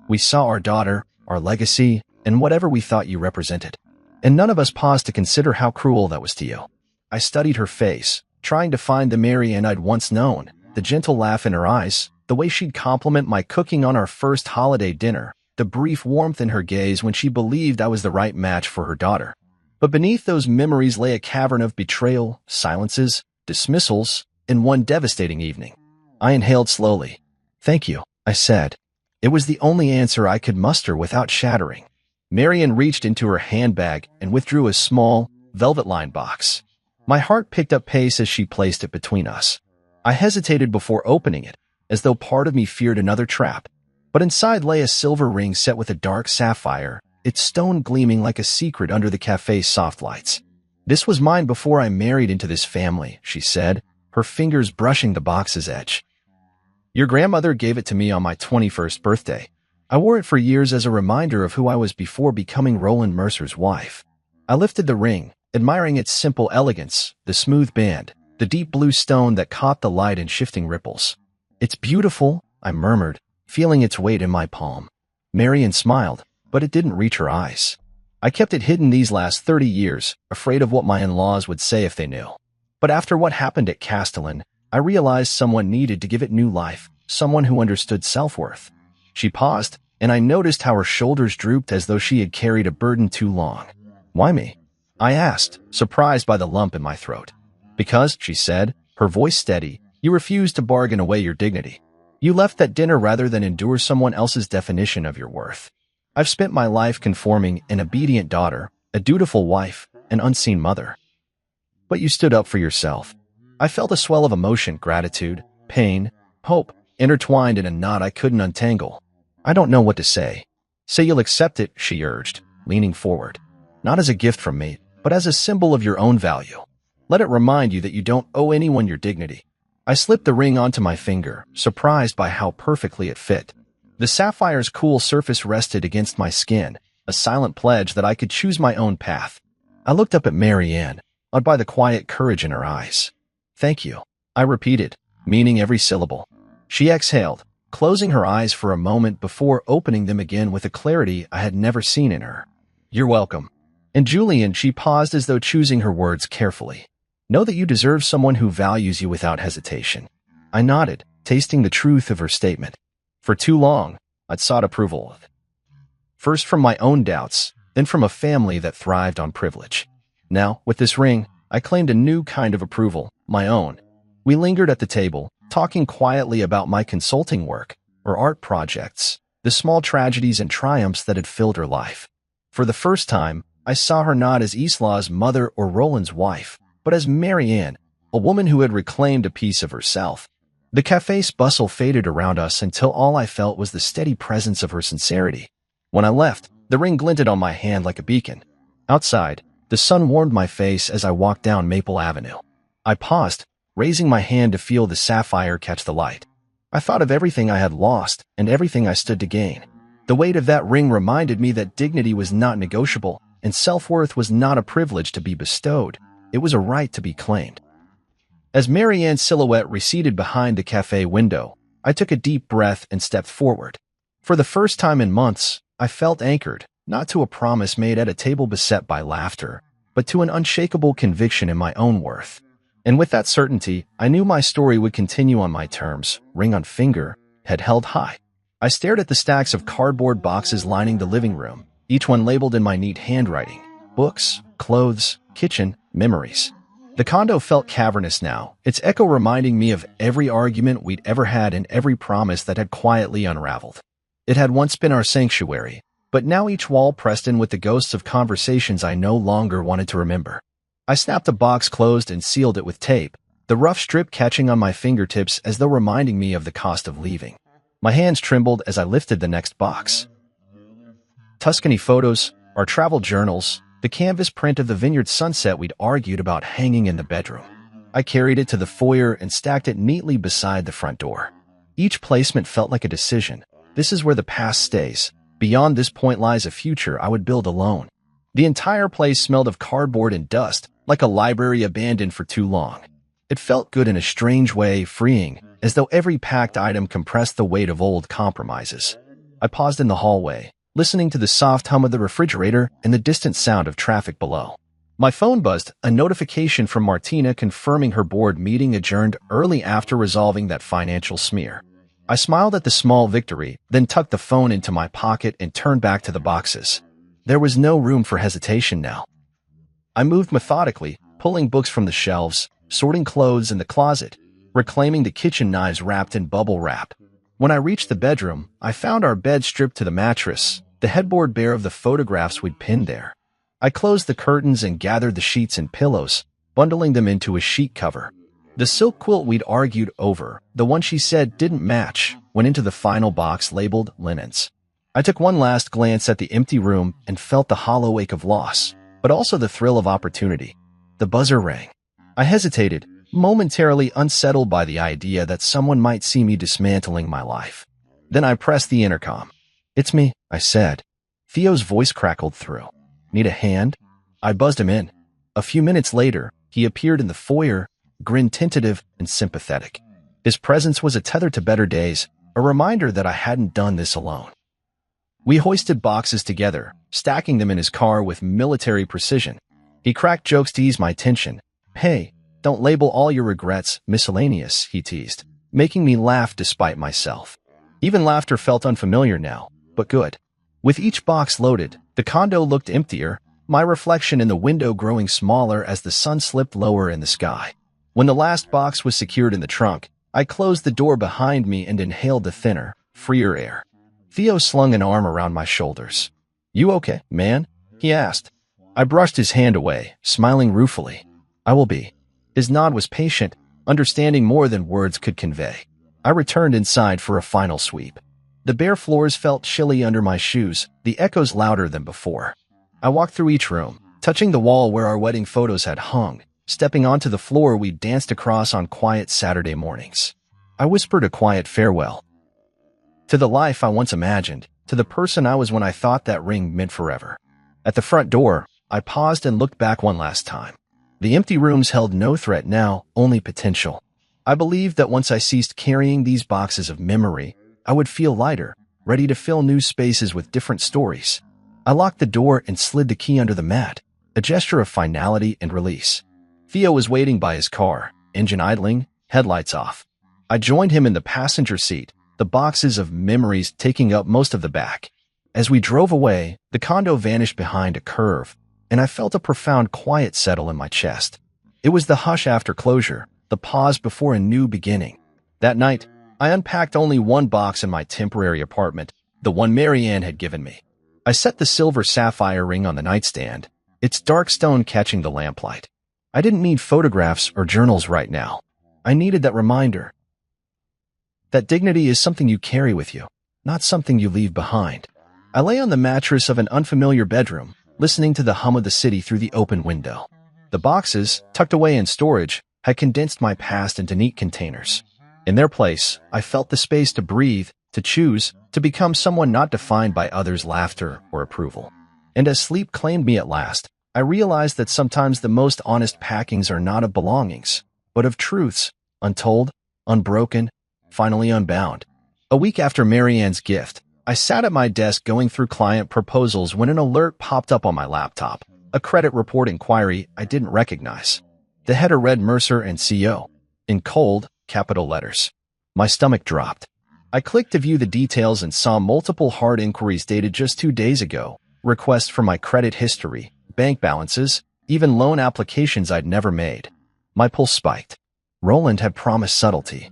We saw our daughter, our legacy, and whatever we thought you represented. And none of us paused to consider how cruel that was to you." I studied her face, trying to find the Marianne I'd once known, the gentle laugh in her eyes, the way she'd compliment my cooking on our first holiday dinner, the brief warmth in her gaze when she believed I was the right match for her daughter. But beneath those memories lay a cavern of betrayal, silences, dismissals, and one devastating evening. I inhaled slowly. "Thank you," I said. It was the only answer I could muster without shattering. Marianne reached into her handbag and withdrew a small, velvet-lined box. My heart picked up pace as she placed it between us. I hesitated before opening it, as though part of me feared another trap. But inside lay a silver ring set with a dark sapphire, its stone gleaming like a secret under the cafe's soft lights. "This was mine before I married into this family," she said, her fingers brushing the box's edge. "Your grandmother gave it to me on my 21st birthday. I wore it for years as a reminder of who I was before becoming Roland Mercer's wife." I lifted the ring, admiring its simple elegance, the smooth band, the deep blue stone that caught the light in shifting ripples. "It's beautiful," I murmured, feeling its weight in my palm. Marian smiled, but it didn't reach her eyes. "I kept it hidden these last 30 years, afraid of what my in-laws would say if they knew. But after what happened at Castellan, I realized someone needed to give it new life, someone who understood self-worth." She paused, and I noticed how her shoulders drooped as though she had carried a burden too long. "Why me?" I asked, surprised by the lump in my throat. "Because," she said, her voice steady, "you refused to bargain away your dignity. You left that dinner rather than endure someone else's definition of your worth. I've spent my life conforming an obedient daughter, a dutiful wife, an unseen mother. But you stood up for yourself." I felt a swell of emotion, gratitude, pain, hope, intertwined in a knot I couldn't untangle. "I don't know what to say." "Say you'll accept it," she urged, leaning forward. "Not as a gift from me, but as a symbol of your own value. Let it remind you that you don't owe anyone your dignity." I slipped the ring onto my finger, surprised by how perfectly it fit. The sapphire's cool surface rested against my skin, a silent pledge that I could choose my own path. I looked up at Marianne, awed by the quiet courage in her eyes. "Thank you," I repeated, meaning every syllable. She exhaled, closing her eyes for a moment before opening them again with a clarity I had never seen in her. "You're welcome." And Julian, she paused as though choosing her words carefully. "Know that you deserve someone who values you without hesitation." I nodded, tasting the truth of her statement. For too long, I'd sought approval. First from my own doubts, then from a family that thrived on privilege. Now, with this ring, I claimed a new kind of approval, my own. We lingered at the table, talking quietly about my consulting work, or art projects, the small tragedies and triumphs that had filled her life. For the first time, I saw her not as Isla's mother or Roland's wife, but as Marianne, a woman who had reclaimed a piece of herself. The cafe's bustle faded around us until all I felt was the steady presence of her sincerity. When I left, the ring glinted on my hand like a beacon. Outside, the sun warmed my face as I walked down Maple Avenue. I paused, raising my hand to feel the sapphire catch the light. I thought of everything I had lost and everything I stood to gain. The weight of that ring reminded me that dignity was not negotiable, and self-worth was not a privilege to be bestowed. It was a right to be claimed. As Marianne's silhouette receded behind the cafe window, I took a deep breath and stepped forward. For the first time in months, I felt anchored, not to a promise made at a table beset by laughter, but to an unshakable conviction in my own worth. And with that certainty, I knew my story would continue on my terms, ring on finger, head held high. I stared at the stacks of cardboard boxes lining the living room, each one labeled in my neat handwriting. Books, clothes, kitchen, memories. The condo felt cavernous now, its echo reminding me of every argument we'd ever had and every promise that had quietly unraveled. It had once been our sanctuary, but now each wall pressed in with the ghosts of conversations I no longer wanted to remember. I snapped the box closed and sealed it with tape, the rough strip catching on my fingertips as though reminding me of the cost of leaving. My hands trembled as I lifted the next box. Tuscany photos, our travel journals, the canvas print of the vineyard sunset we'd argued about hanging in the bedroom. I carried it to the foyer and stacked it neatly beside the front door. Each placement felt like a decision. This is where the past stays. Beyond this point lies a future I would build alone. The entire place smelled of cardboard and dust, like a library abandoned for too long. It felt good in a strange way, freeing, as though every packed item compressed the weight of old compromises. I paused in the hallway, listening to the soft hum of the refrigerator and the distant sound of traffic below. My phone buzzed, a notification from Martina confirming her board meeting adjourned early after resolving that financial smear. I smiled at the small victory, then tucked the phone into my pocket and turned back to the boxes. There was no room for hesitation now. I moved methodically, pulling books from the shelves, sorting clothes in the closet, reclaiming the kitchen knives wrapped in bubble wrap. When I reached the bedroom, I found our bed stripped to the mattress, the headboard bare of the photographs we'd pinned there. I closed the curtains and gathered the sheets and pillows, bundling them into a sheet cover. The silk quilt we'd argued over, the one she said didn't match, went into the final box labeled linens. I took one last glance at the empty room and felt the hollow ache of loss, but also the thrill of opportunity. The buzzer rang. I hesitated, momentarily unsettled by the idea that someone might see me dismantling my life. Then I pressed the intercom. "It's me," I said. Theo's voice crackled through. "Need a hand?" I buzzed him in. A few minutes later, he appeared in the foyer, grin tentative and sympathetic. His presence was a tether to better days, a reminder that I hadn't done this alone. We hoisted boxes together, stacking them in his car with military precision. He cracked jokes to ease my tension. "Hey, don't label all your regrets miscellaneous," he teased, making me laugh despite myself. Even laughter felt unfamiliar now, but good. With each box loaded, the condo looked emptier, my reflection in the window growing smaller as the sun slipped lower in the sky. When the last box was secured in the trunk, I closed the door behind me and inhaled the thinner, freer air. Theo slung an arm around my shoulders. "You okay, man?" he asked. I brushed his hand away, smiling ruefully. "I will be." His nod was patient, understanding more than words could convey. I returned inside for a final sweep. The bare floors felt chilly under my shoes, the echoes louder than before. I walked through each room, touching the wall where our wedding photos had hung, stepping onto the floor we danced across on quiet Saturday mornings. I whispered a quiet farewell. To the life I once imagined, to the person I was when I thought that ring meant forever. At the front door, I paused and looked back one last time. The empty rooms held no threat now, only potential. I believed that once I ceased carrying these boxes of memory, I would feel lighter, ready to fill new spaces with different stories. I locked the door and slid the key under the mat, a gesture of finality and release. Theo was waiting by his car, engine idling, headlights off. I joined him in the passenger seat, the boxes of memories taking up most of the back. As we drove away, the condo vanished behind a curve, and I felt a profound quiet settle in my chest. It was the hush after closure, the pause before a new beginning. That night, I unpacked only one box in my temporary apartment, the one Marianne had given me. I set the silver sapphire ring on the nightstand, its dark stone catching the lamplight. I didn't need photographs or journals right now. I needed that reminder. That dignity is something you carry with you, not something you leave behind. I lay on the mattress of an unfamiliar bedroom, listening to the hum of the city through the open window. The boxes, tucked away in storage, had condensed my past into neat containers. In their place, I felt the space to breathe, to choose, to become someone not defined by others' laughter or approval. And as sleep claimed me at last, I realized that sometimes the most honest packings are not of belongings, but of truths, untold, unbroken, finally unbound. A week after Marianne's gift, I sat at my desk going through client proposals when an alert popped up on my laptop, a credit report inquiry I didn't recognize. The header read Mercer and CO, in cold, capital letters. My stomach dropped. I clicked to view the details and saw multiple hard inquiries dated just 2 days ago, requests for my credit history, bank balances, even loan applications I'd never made. My pulse spiked. Roland had promised subtlety.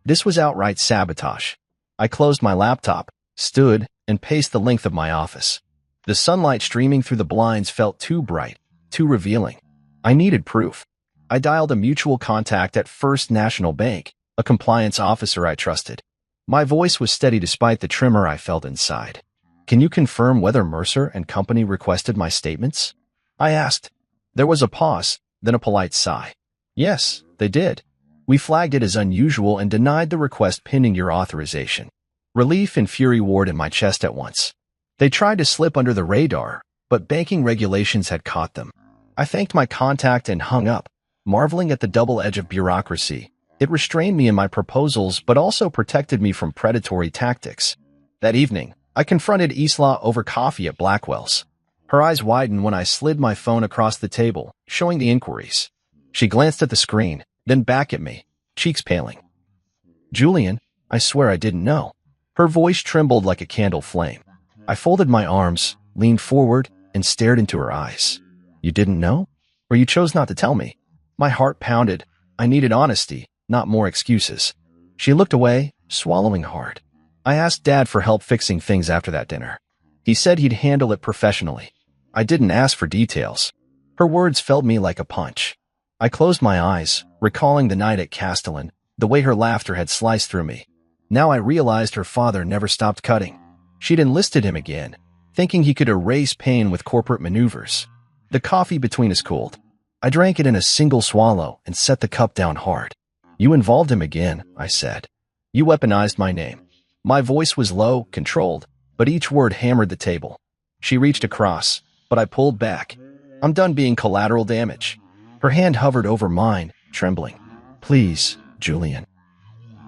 This was outright sabotage. I closed my laptop, stood, and paced the length of my office. The sunlight streaming through the blinds felt too bright, too revealing. I needed proof. I dialed a mutual contact at First National Bank, a compliance officer I trusted. My voice was steady despite the tremor I felt inside. "Can you confirm whether Mercer and Company requested my statements?" I asked. There was a pause, then a polite sigh. "Yes, they did. We flagged it as unusual and denied the request pending your authorization." Relief and fury warred in my chest at once. They tried to slip under the radar, but banking regulations had caught them. I thanked my contact and hung up, marveling at the double edge of bureaucracy. It restrained me in my proposals but also protected me from predatory tactics. That evening, I confronted Isla over coffee at Blackwell's. Her eyes widened when I slid my phone across the table, showing the inquiries. She glanced at the screen, then back at me, cheeks paling. "Julian, I swear I didn't know." Her voice trembled like a candle flame. I folded my arms, leaned forward, and stared into her eyes. "You didn't know? Or you chose not to tell me?" My heart pounded. I needed honesty, not more excuses. She looked away, swallowing hard. I asked Dad for help fixing things after that dinner. He said he'd handle it professionally. I didn't ask for details. Her words felt me like a punch. I closed my eyes, recalling the night at Castellan, the way her laughter had sliced through me. Now I realized her father never stopped cutting. She'd enlisted him again, thinking he could erase pain with corporate maneuvers. The coffee between us cooled. I drank it in a single swallow and set the cup down hard. "You involved him again," I said. "You weaponized my name." My voice was low, controlled, but each word hammered the table. She reached across, but I pulled back. "I'm done being collateral damage." Her hand hovered over mine, trembling. "Please, Julian."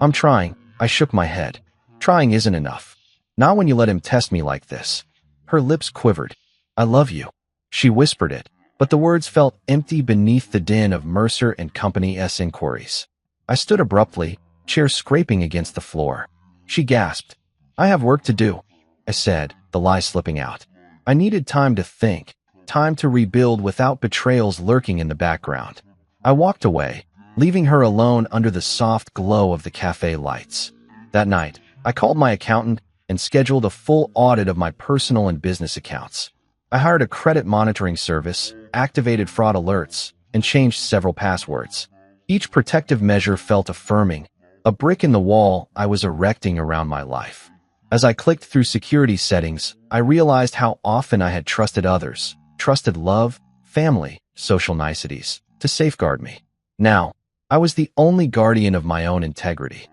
"I'm trying." I shook my head. "Trying isn't enough. Not when you let him test me like this." Her lips quivered. "I love you." She whispered it, but the words felt empty beneath the din of Mercer and Company's inquiries. I stood abruptly, chair scraping against the floor. She gasped. "I have work to do," I said, the lie slipping out. I needed time to think, time to rebuild without betrayals lurking in the background. I walked away, leaving her alone under the soft glow of the cafe lights. That night, I called my accountant and scheduled a full audit of my personal and business accounts. I hired a credit monitoring service, activated fraud alerts, and changed several passwords. Each protective measure felt affirming, a brick in the wall I was erecting around my life. As I clicked through security settings, I realized how often I had trusted others, trusted love, family, social niceties, to safeguard me. Now, I was the only guardian of my own integrity.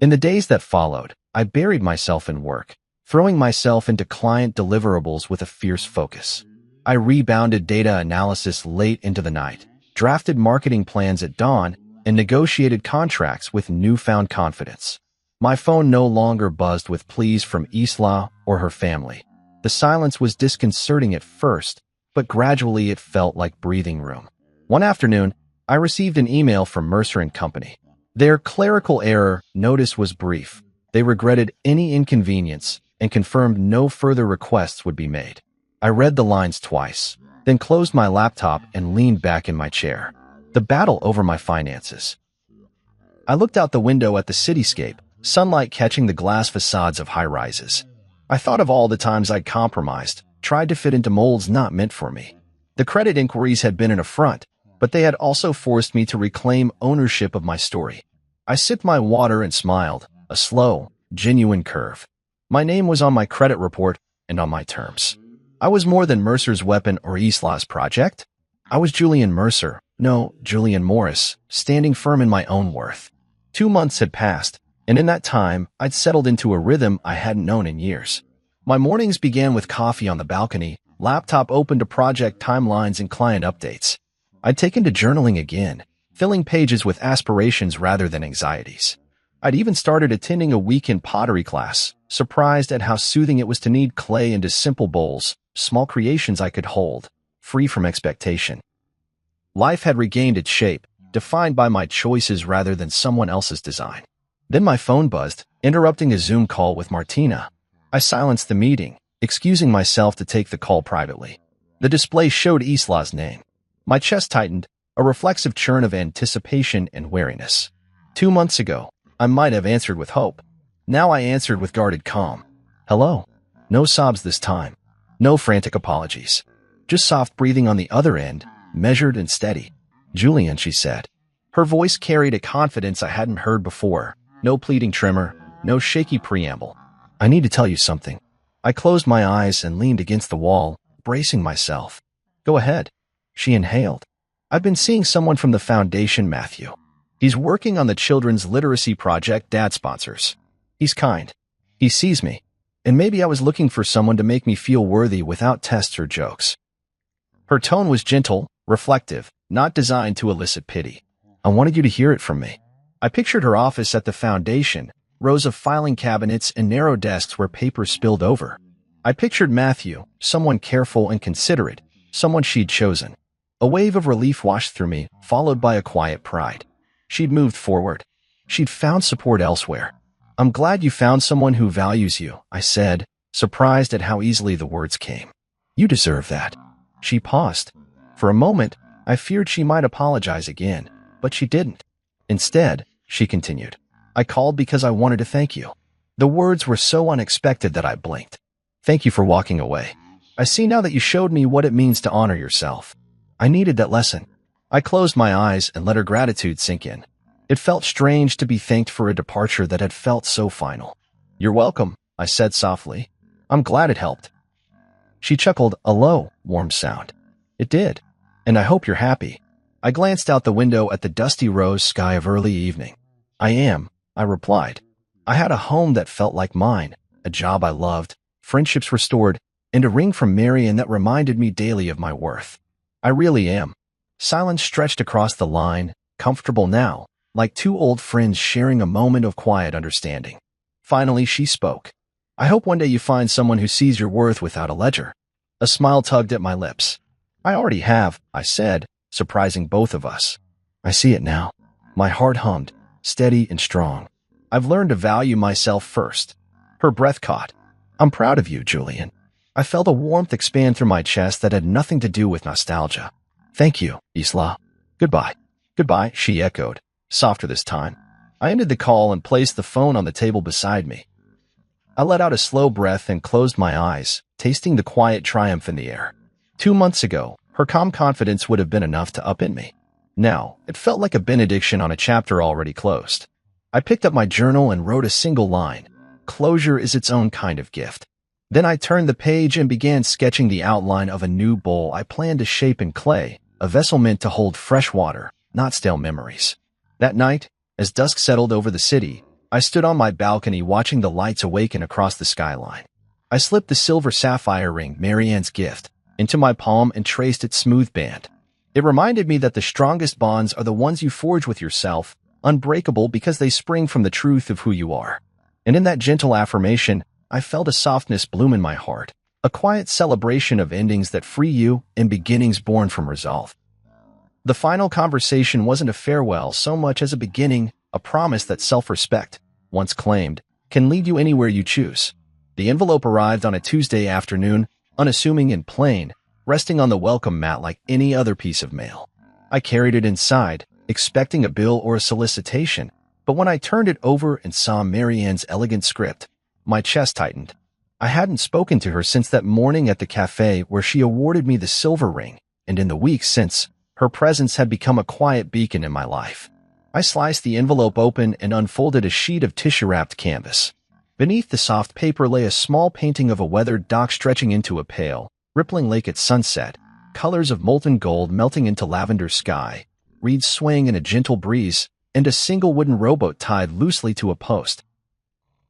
In the days that followed, I buried myself in work, throwing myself into client deliverables with a fierce focus. I rebounded data analysis late into the night, drafted marketing plans at dawn, and negotiated contracts with newfound confidence. My phone no longer buzzed with pleas from Isla or her family. The silence was disconcerting at first, but gradually it felt like breathing room. One afternoon, I received an email from Mercer and Company. Their clerical error notice was brief. They regretted any inconvenience and confirmed no further requests would be made. I read the lines twice, then closed my laptop and leaned back in my chair. The battle over my finances. I looked out the window at the cityscape, sunlight catching the glass facades of high-rises. I thought of all the times I'd compromised, tried to fit into molds not meant for me. The credit inquiries had been an affront, but they had also forced me to reclaim ownership of my story. I sipped my water and smiled, a slow, genuine curve. My name was on my credit report and on my terms. I was more than Mercer's weapon or Isla's project. I was Julian Mercer, no, Julian Morris, standing firm in my own worth. 2 months had passed, and in that time, I'd settled into a rhythm I hadn't known in years. My mornings began with coffee on the balcony, laptop open to project timelines and client updates. I'd taken to journaling again, filling pages with aspirations rather than anxieties. I'd even started attending a weekend pottery class, surprised at how soothing it was to knead clay into simple bowls, small creations I could hold, free from expectation. Life had regained its shape, defined by my choices rather than someone else's design. Then my phone buzzed, interrupting a Zoom call with Martina. I silenced the meeting, excusing myself to take the call privately. The display showed Isla's name. My chest tightened, a reflexive churn of anticipation and wariness. 2 months ago, I might have answered with hope. Now I answered with guarded calm. "Hello." No sobs this time. No frantic apologies. Just soft breathing on the other end, measured and steady. "Julian," she said. Her voice carried a confidence I hadn't heard before. No pleading tremor, no shaky preamble. "I need to tell you something." I closed my eyes and leaned against the wall, bracing myself. "Go ahead." She inhaled. "I've been seeing someone from the foundation, Matthew. He's working on the children's literacy project Dad sponsors. He's kind. He sees me. And maybe I was looking for someone to make me feel worthy without tests or jokes." Her tone was gentle, reflective, not designed to elicit pity. I wanted you to hear it from me. I pictured her office at the foundation, rows of filing cabinets and narrow desks where papers spilled over. I pictured Matthew, someone careful and considerate, someone she'd chosen. A wave of relief washed through me, followed by a quiet pride. She'd moved forward. She'd found support elsewhere. "I'm glad you found someone who values you," I said, surprised at how easily the words came. "You deserve that." She paused. For a moment, I feared she might apologize again, but she didn't. Instead, she continued, "I called because I wanted to thank you." The words were so unexpected that I blinked. "Thank you for walking away. I see now that you showed me what it means to honor yourself. I needed that lesson." I closed my eyes and let her gratitude sink in. It felt strange to be thanked for a departure that had felt so final. "You're welcome," I said softly, I'm glad it helped. She chuckled a low, warm sound. It did. And I hope you're happy. I glanced out the window at the dusty rose sky of early evening. I am, I replied. I had a home that felt like mine, a job I loved, friendships restored, and a ring from Marian that reminded me daily of my worth. I really am. Silence stretched across the line, comfortable now, like two old friends sharing a moment of quiet understanding. Finally, she spoke. I hope one day you find someone who sees your worth without a ledger. A smile tugged at my lips. I already have, I said, surprising both of us. I see it now. My heart hummed, steady and strong. I've learned to value myself first. Her breath caught. I'm proud of you, Julian. I felt a warmth expand through my chest that had nothing to do with nostalgia. Thank you, Isla. Goodbye. Goodbye, she echoed, softer this time. I ended the call and placed the phone on the table beside me. I let out a slow breath and closed my eyes, tasting the quiet triumph in the air. 2 months ago, her calm confidence would have been enough to upend me. Now, it felt like a benediction on a chapter already closed. I picked up my journal and wrote a single line. Closure is its own kind of gift. Then I turned the page and began sketching the outline of a new bowl I planned to shape in clay, a vessel meant to hold fresh water, not stale memories. That night, as dusk settled over the city, I stood on my balcony watching the lights awaken across the skyline. I slipped the silver sapphire ring, Marianne's gift, into my palm and traced its smooth band. It reminded me that the strongest bonds are the ones you forge with yourself, unbreakable because they spring from the truth of who you are. And in that gentle affirmation, I felt a softness bloom in my heart, a quiet celebration of endings that free you and beginnings born from resolve. The final conversation wasn't a farewell so much as a beginning, a promise that self-respect, once claimed, can lead you anywhere you choose. The envelope arrived on a Tuesday afternoon, unassuming and plain, resting on the welcome mat like any other piece of mail. I carried it inside, expecting a bill or a solicitation, but when I turned it over and saw Marianne's elegant script, my chest tightened. I hadn't spoken to her since that morning at the cafe where she awarded me the silver ring, and in the weeks since, her presence had become a quiet beacon in my life. I sliced the envelope open and unfolded a sheet of tissue-wrapped canvas. Beneath the soft paper lay a small painting of a weathered dock stretching into a pale, rippling lake at sunset, colors of molten gold melting into lavender sky, reeds swaying in a gentle breeze, and a single wooden rowboat tied loosely to a post.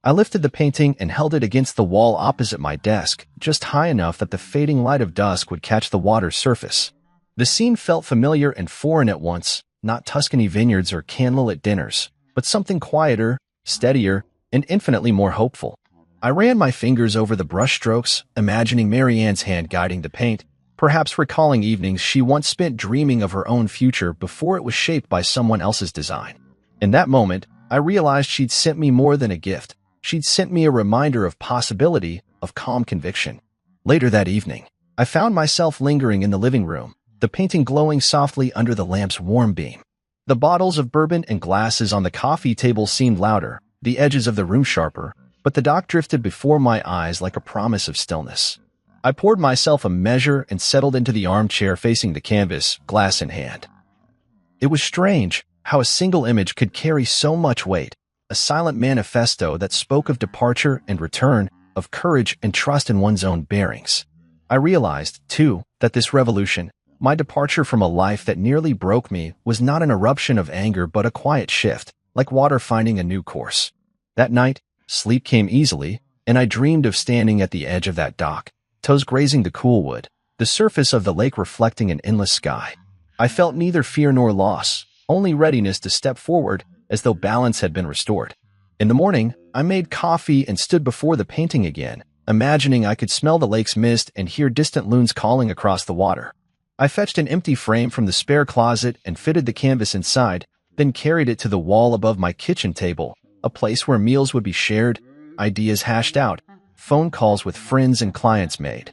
I lifted the painting and held it against the wall opposite my desk, just high enough that the fading light of dusk would catch the water's surface. The scene felt familiar and foreign at once, not Tuscany vineyards or candlelit dinners, but something quieter, steadier, and infinitely more hopeful. I ran my fingers over the brushstrokes, imagining Marianne's hand guiding the paint, perhaps recalling evenings she once spent dreaming of her own future before it was shaped by someone else's design. In that moment, I realized she'd sent me more than a gift. She'd sent me a reminder of possibility, of calm conviction. Later that evening, I found myself lingering in the living room, the painting glowing softly under the lamp's warm beam. The bottles of bourbon and glasses on the coffee table seemed louder, the edges of the room sharper, but the dock drifted before my eyes like a promise of stillness. I poured myself a measure and settled into the armchair facing the canvas, glass in hand. It was strange how a single image could carry so much weight, a silent manifesto that spoke of departure and return, of courage and trust in one's own bearings. I realized, too, that this revolution, my departure from a life that nearly broke me, was not an eruption of anger but a quiet shift, like water finding a new course. That night, sleep came easily, and I dreamed of standing at the edge of that dock, toes grazing the cool wood, the surface of the lake reflecting an endless sky. I felt neither fear nor loss, only readiness to step forward, as though balance had been restored. In the morning, I made coffee and stood before the painting again, imagining I could smell the lake's mist and hear distant loons calling across the water. I fetched an empty frame from the spare closet and fitted the canvas inside, then carried it to the wall above my kitchen table, a place where meals would be shared, ideas hashed out, phone calls with friends and clients made.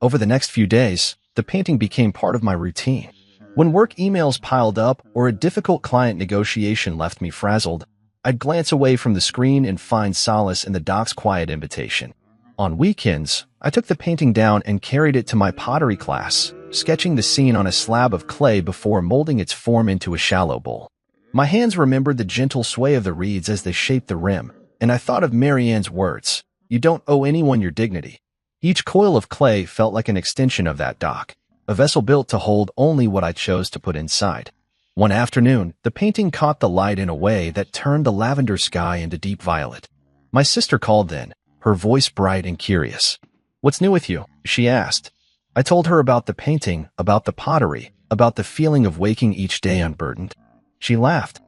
Over the next few days, the painting became part of my routine. When work emails piled up or a difficult client negotiation left me frazzled, I'd glance away from the screen and find solace in the dock's quiet invitation. On weekends, I took the painting down and carried it to my pottery class, sketching the scene on a slab of clay before molding its form into a shallow bowl. My hands remembered the gentle sway of the reeds as they shaped the rim, and I thought of Marianne's words, You don't owe anyone your dignity. Each coil of clay felt like an extension of that dock, a vessel built to hold only what I chose to put inside. One afternoon, the painting caught the light in a way that turned the lavender sky into deep violet. My sister called then, her voice bright and curious. "What's new with you?" she asked. I told her about the painting, about the pottery, about the feeling of waking each day unburdened. She laughed.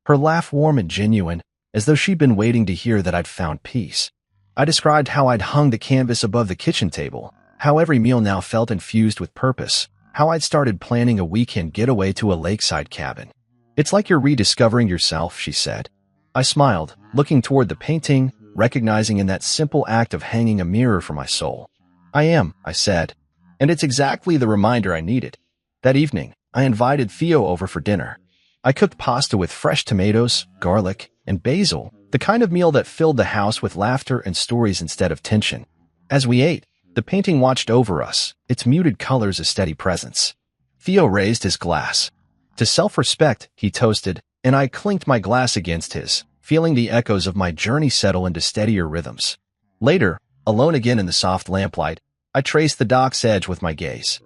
Her laugh warm and genuine, as though she'd been waiting to hear that I'd found peace. I described how I'd hung the canvas above the kitchen table, how every meal now felt infused with purpose, how I'd started planning a weekend getaway to a lakeside cabin. "It's like you're rediscovering yourself," she said. I smiled, looking toward the painting, recognizing in that simple act of hanging a mirror for my soul. "I am," I said, and it's exactly the reminder I needed. That evening, I invited Theo over for dinner. I cooked pasta with fresh tomatoes, garlic, and basil, the kind of meal that filled the house with laughter and stories instead of tension. As we ate, the painting watched over us, its muted colors a steady presence. Theo raised his glass. "To self-respect," he toasted, and I clinked my glass against his, feeling the echoes of my journey settle into steadier rhythms. Later, alone again in the soft lamplight, I traced the dock's edge with my gaze.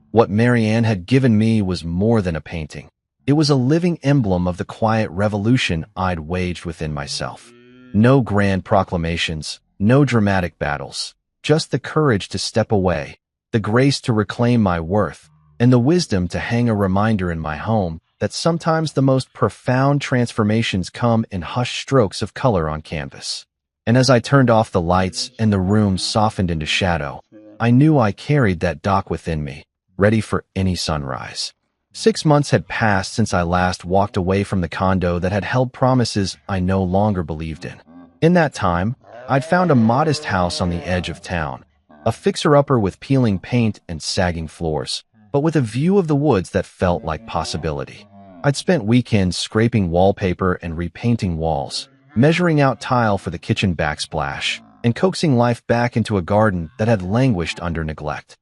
What Marianne had given me was more than a painting. It was a living emblem of the quiet revolution I'd waged within myself. No grand proclamations, no dramatic battles, just the courage to step away, the grace to reclaim my worth, and the wisdom to hang a reminder in my home that sometimes the most profound transformations come in hushed strokes of color on canvas. And as I turned off the lights and the room softened into shadow, I knew I carried that dock within me, ready for any sunrise. 6 months had passed since I last walked away from the condo that had held promises I no longer believed in. In that time, I'd found a modest house on the edge of town, a fixer-upper with peeling paint and sagging floors, but with a view of the woods that felt like possibility. I'd spent weekends scraping wallpaper and repainting walls, measuring out tile for the kitchen backsplash, and coaxing life back into a garden that had languished under neglect.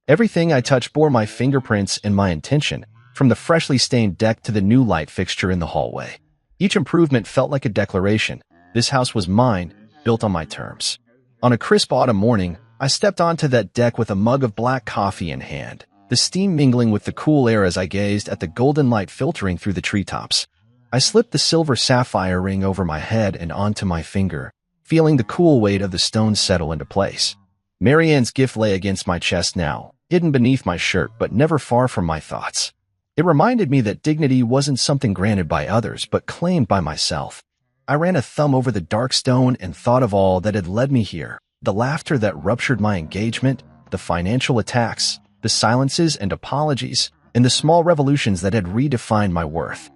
Everything I touched bore my fingerprints and my intention, from the freshly stained deck to the new light fixture in the hallway. Each improvement felt like a declaration. This house was mine, built on my terms. On a crisp autumn morning, I stepped onto that deck with a mug of black coffee in hand, the steam mingling with the cool air as I gazed at the golden light filtering through the treetops. I slipped the silver sapphire ring over my head and onto my finger, feeling the cool weight of the stones settle into place. Marianne's gift lay against my chest now, hidden beneath my shirt but never far from my thoughts. It reminded me that dignity wasn't something granted by others but claimed by myself. I ran a thumb over the dark stone and thought of all that had led me here, the laughter that ruptured my engagement, the financial attacks, the silences and apologies, and the small revolutions that had redefined my worth.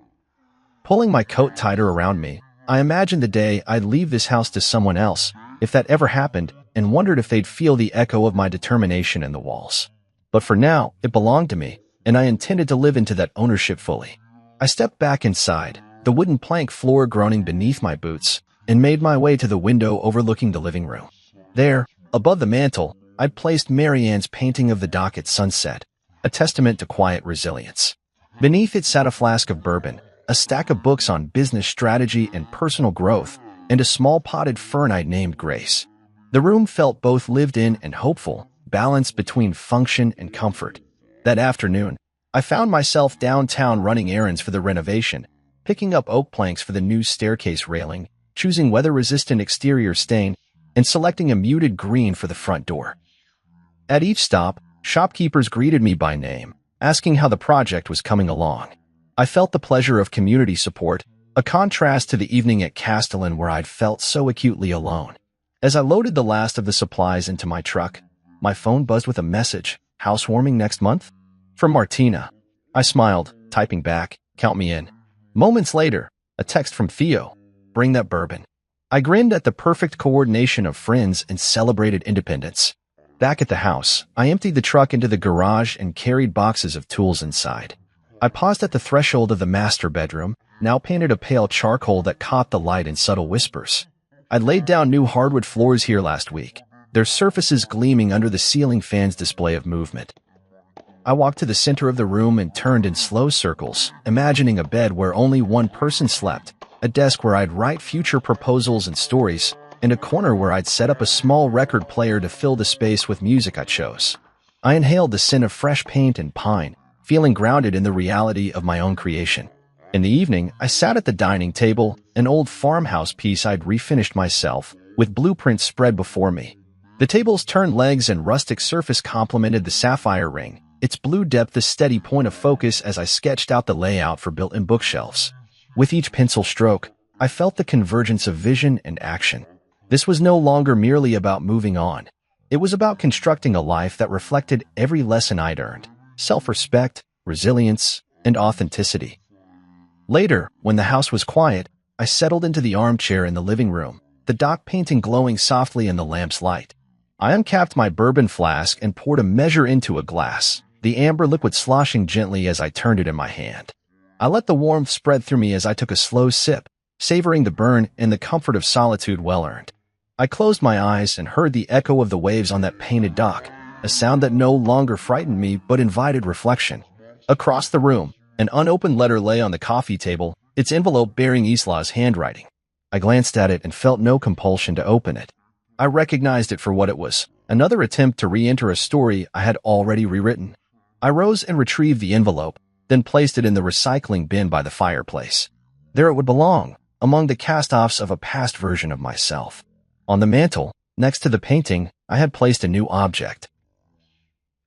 Pulling my coat tighter around me, I imagined the day I'd leave this house to someone else, if that ever happened, and wondered if they'd feel the echo of my determination in the walls. But for now, it belonged to me, and I intended to live into that ownership fully. I stepped back inside, the wooden plank floor groaning beneath my boots, and made my way to the window overlooking the living room. There, above the mantel, I'd placed Marianne's painting of the dock at sunset, a testament to quiet resilience. Beneath it sat a flask of bourbon, a stack of books on business strategy and personal growth, and a small potted fern I'd named Grace. The room felt both lived in and hopeful, balanced between function and comfort. That afternoon, I found myself downtown running errands for the renovation, picking up oak planks for the new staircase railing, choosing weather-resistant exterior stain, and selecting a muted green for the front door. At each stop, shopkeepers greeted me by name, asking how the project was coming along. I felt the pleasure of community support, a contrast to the evening at Castellan where I'd felt so acutely alone. As I loaded the last of the supplies into my truck, my phone buzzed with a message, "Housewarming next month?" From Martina. I smiled, typing back, "Count me in." Moments later, a text from Theo, "Bring that bourbon." I grinned at the perfect coordination of friends and celebrated independence. Back at the house, I emptied the truck into the garage and carried boxes of tools inside. I paused at the threshold of the master bedroom, now painted a pale charcoal that caught the light in subtle whispers. I'd laid down new hardwood floors here last week, their surfaces gleaming under the ceiling fan's display of movement. I walked to the center of the room and turned in slow circles, imagining a bed where only one person slept, a desk where I'd write future proposals and stories, and a corner where I'd set up a small record player to fill the space with music I chose. I inhaled the scent of fresh paint and pine, feeling grounded in the reality of my own creation. In the evening, I sat at the dining table, an old farmhouse piece I'd refinished myself, with blueprints spread before me. The table's turned legs and rustic surface complemented the sapphire ring, its blue depth a steady point of focus as I sketched out the layout for built-in bookshelves. With each pencil stroke, I felt the convergence of vision and action. This was no longer merely about moving on. It was about constructing a life that reflected every lesson I'd earned: self-respect, resilience, and authenticity. Later, when the house was quiet, I settled into the armchair in the living room, the dock painting glowing softly in the lamp's light. I uncapped my bourbon flask and poured a measure into a glass, the amber liquid sloshing gently as I turned it in my hand. I let the warmth spread through me as I took a slow sip, savoring the burn and the comfort of solitude well-earned. I closed my eyes and heard the echo of the waves on that painted dock, a sound that no longer frightened me but invited reflection. Across the room, an unopened letter lay on the coffee table, its envelope bearing Isla's handwriting. I glanced at it and felt no compulsion to open it. I recognized it for what it was, another attempt to re-enter a story I had already rewritten. I rose and retrieved the envelope, then placed it in the recycling bin by the fireplace. There it would belong, among the cast-offs of a past version of myself. On the mantel, next to the painting, I had placed a new object.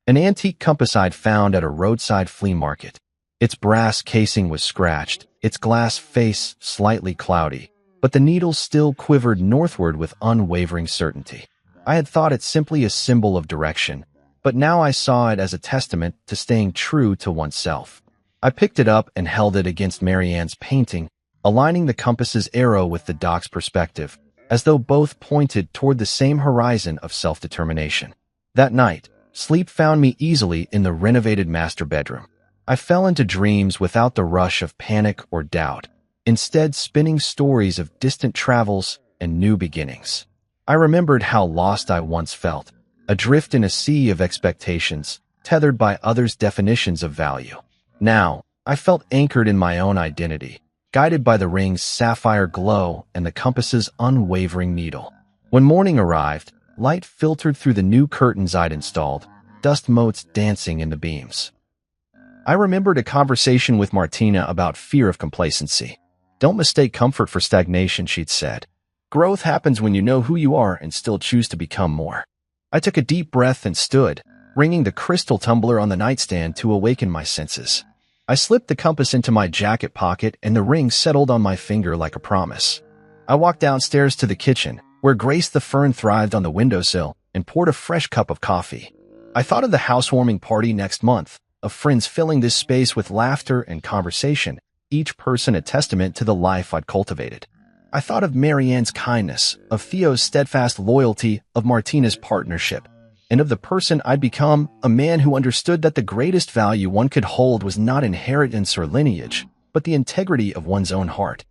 An antique compass I'd found at a roadside flea market. Its brass casing was scratched, its glass face slightly cloudy, but the needle still quivered northward with unwavering certainty. I had thought it simply a symbol of direction, but now I saw it as a testament to staying true to oneself. I picked it up and held it against Marianne's painting, aligning the compass's arrow with the dock's perspective, as though both pointed toward the same horizon of self-determination. That night, sleep found me easily in the renovated master bedroom. I fell into dreams without the rush of panic or doubt, instead spinning stories of distant travels and new beginnings. I remembered how lost I once felt, adrift in a sea of expectations, tethered by others' definitions of value. Now, I felt anchored in my own identity, guided by the ring's sapphire glow and the compass's unwavering needle. When morning arrived, light filtered through the new curtains I'd installed, dust motes dancing in the beams. I remembered a conversation with Martina about fear of complacency. "Don't mistake comfort for stagnation," she'd said. "Growth happens when you know who you are and still choose to become more." I took a deep breath and stood, ringing the crystal tumbler on the nightstand to awaken my senses. I slipped the compass into my jacket pocket and the ring settled on my finger like a promise. I walked downstairs to the kitchen, where Grace the fern thrived on the windowsill, and poured a fresh cup of coffee. I thought of the housewarming party next month, of friends filling this space with laughter and conversation, each person a testament to the life I'd cultivated. I thought of Marianne's kindness, of Theo's steadfast loyalty, of Martina's partnership, and of the person I'd become, a man who understood that the greatest value one could hold was not inheritance or lineage, but the integrity of one's own heart.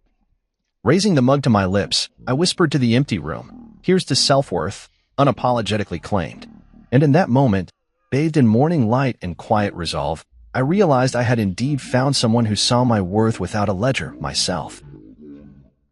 Raising the mug to my lips, I whispered to the empty room, "Here's to self-worth," unapologetically claimed. And in that moment, bathed in morning light and quiet resolve, I realized I had indeed found someone who saw my worth without a ledger, myself.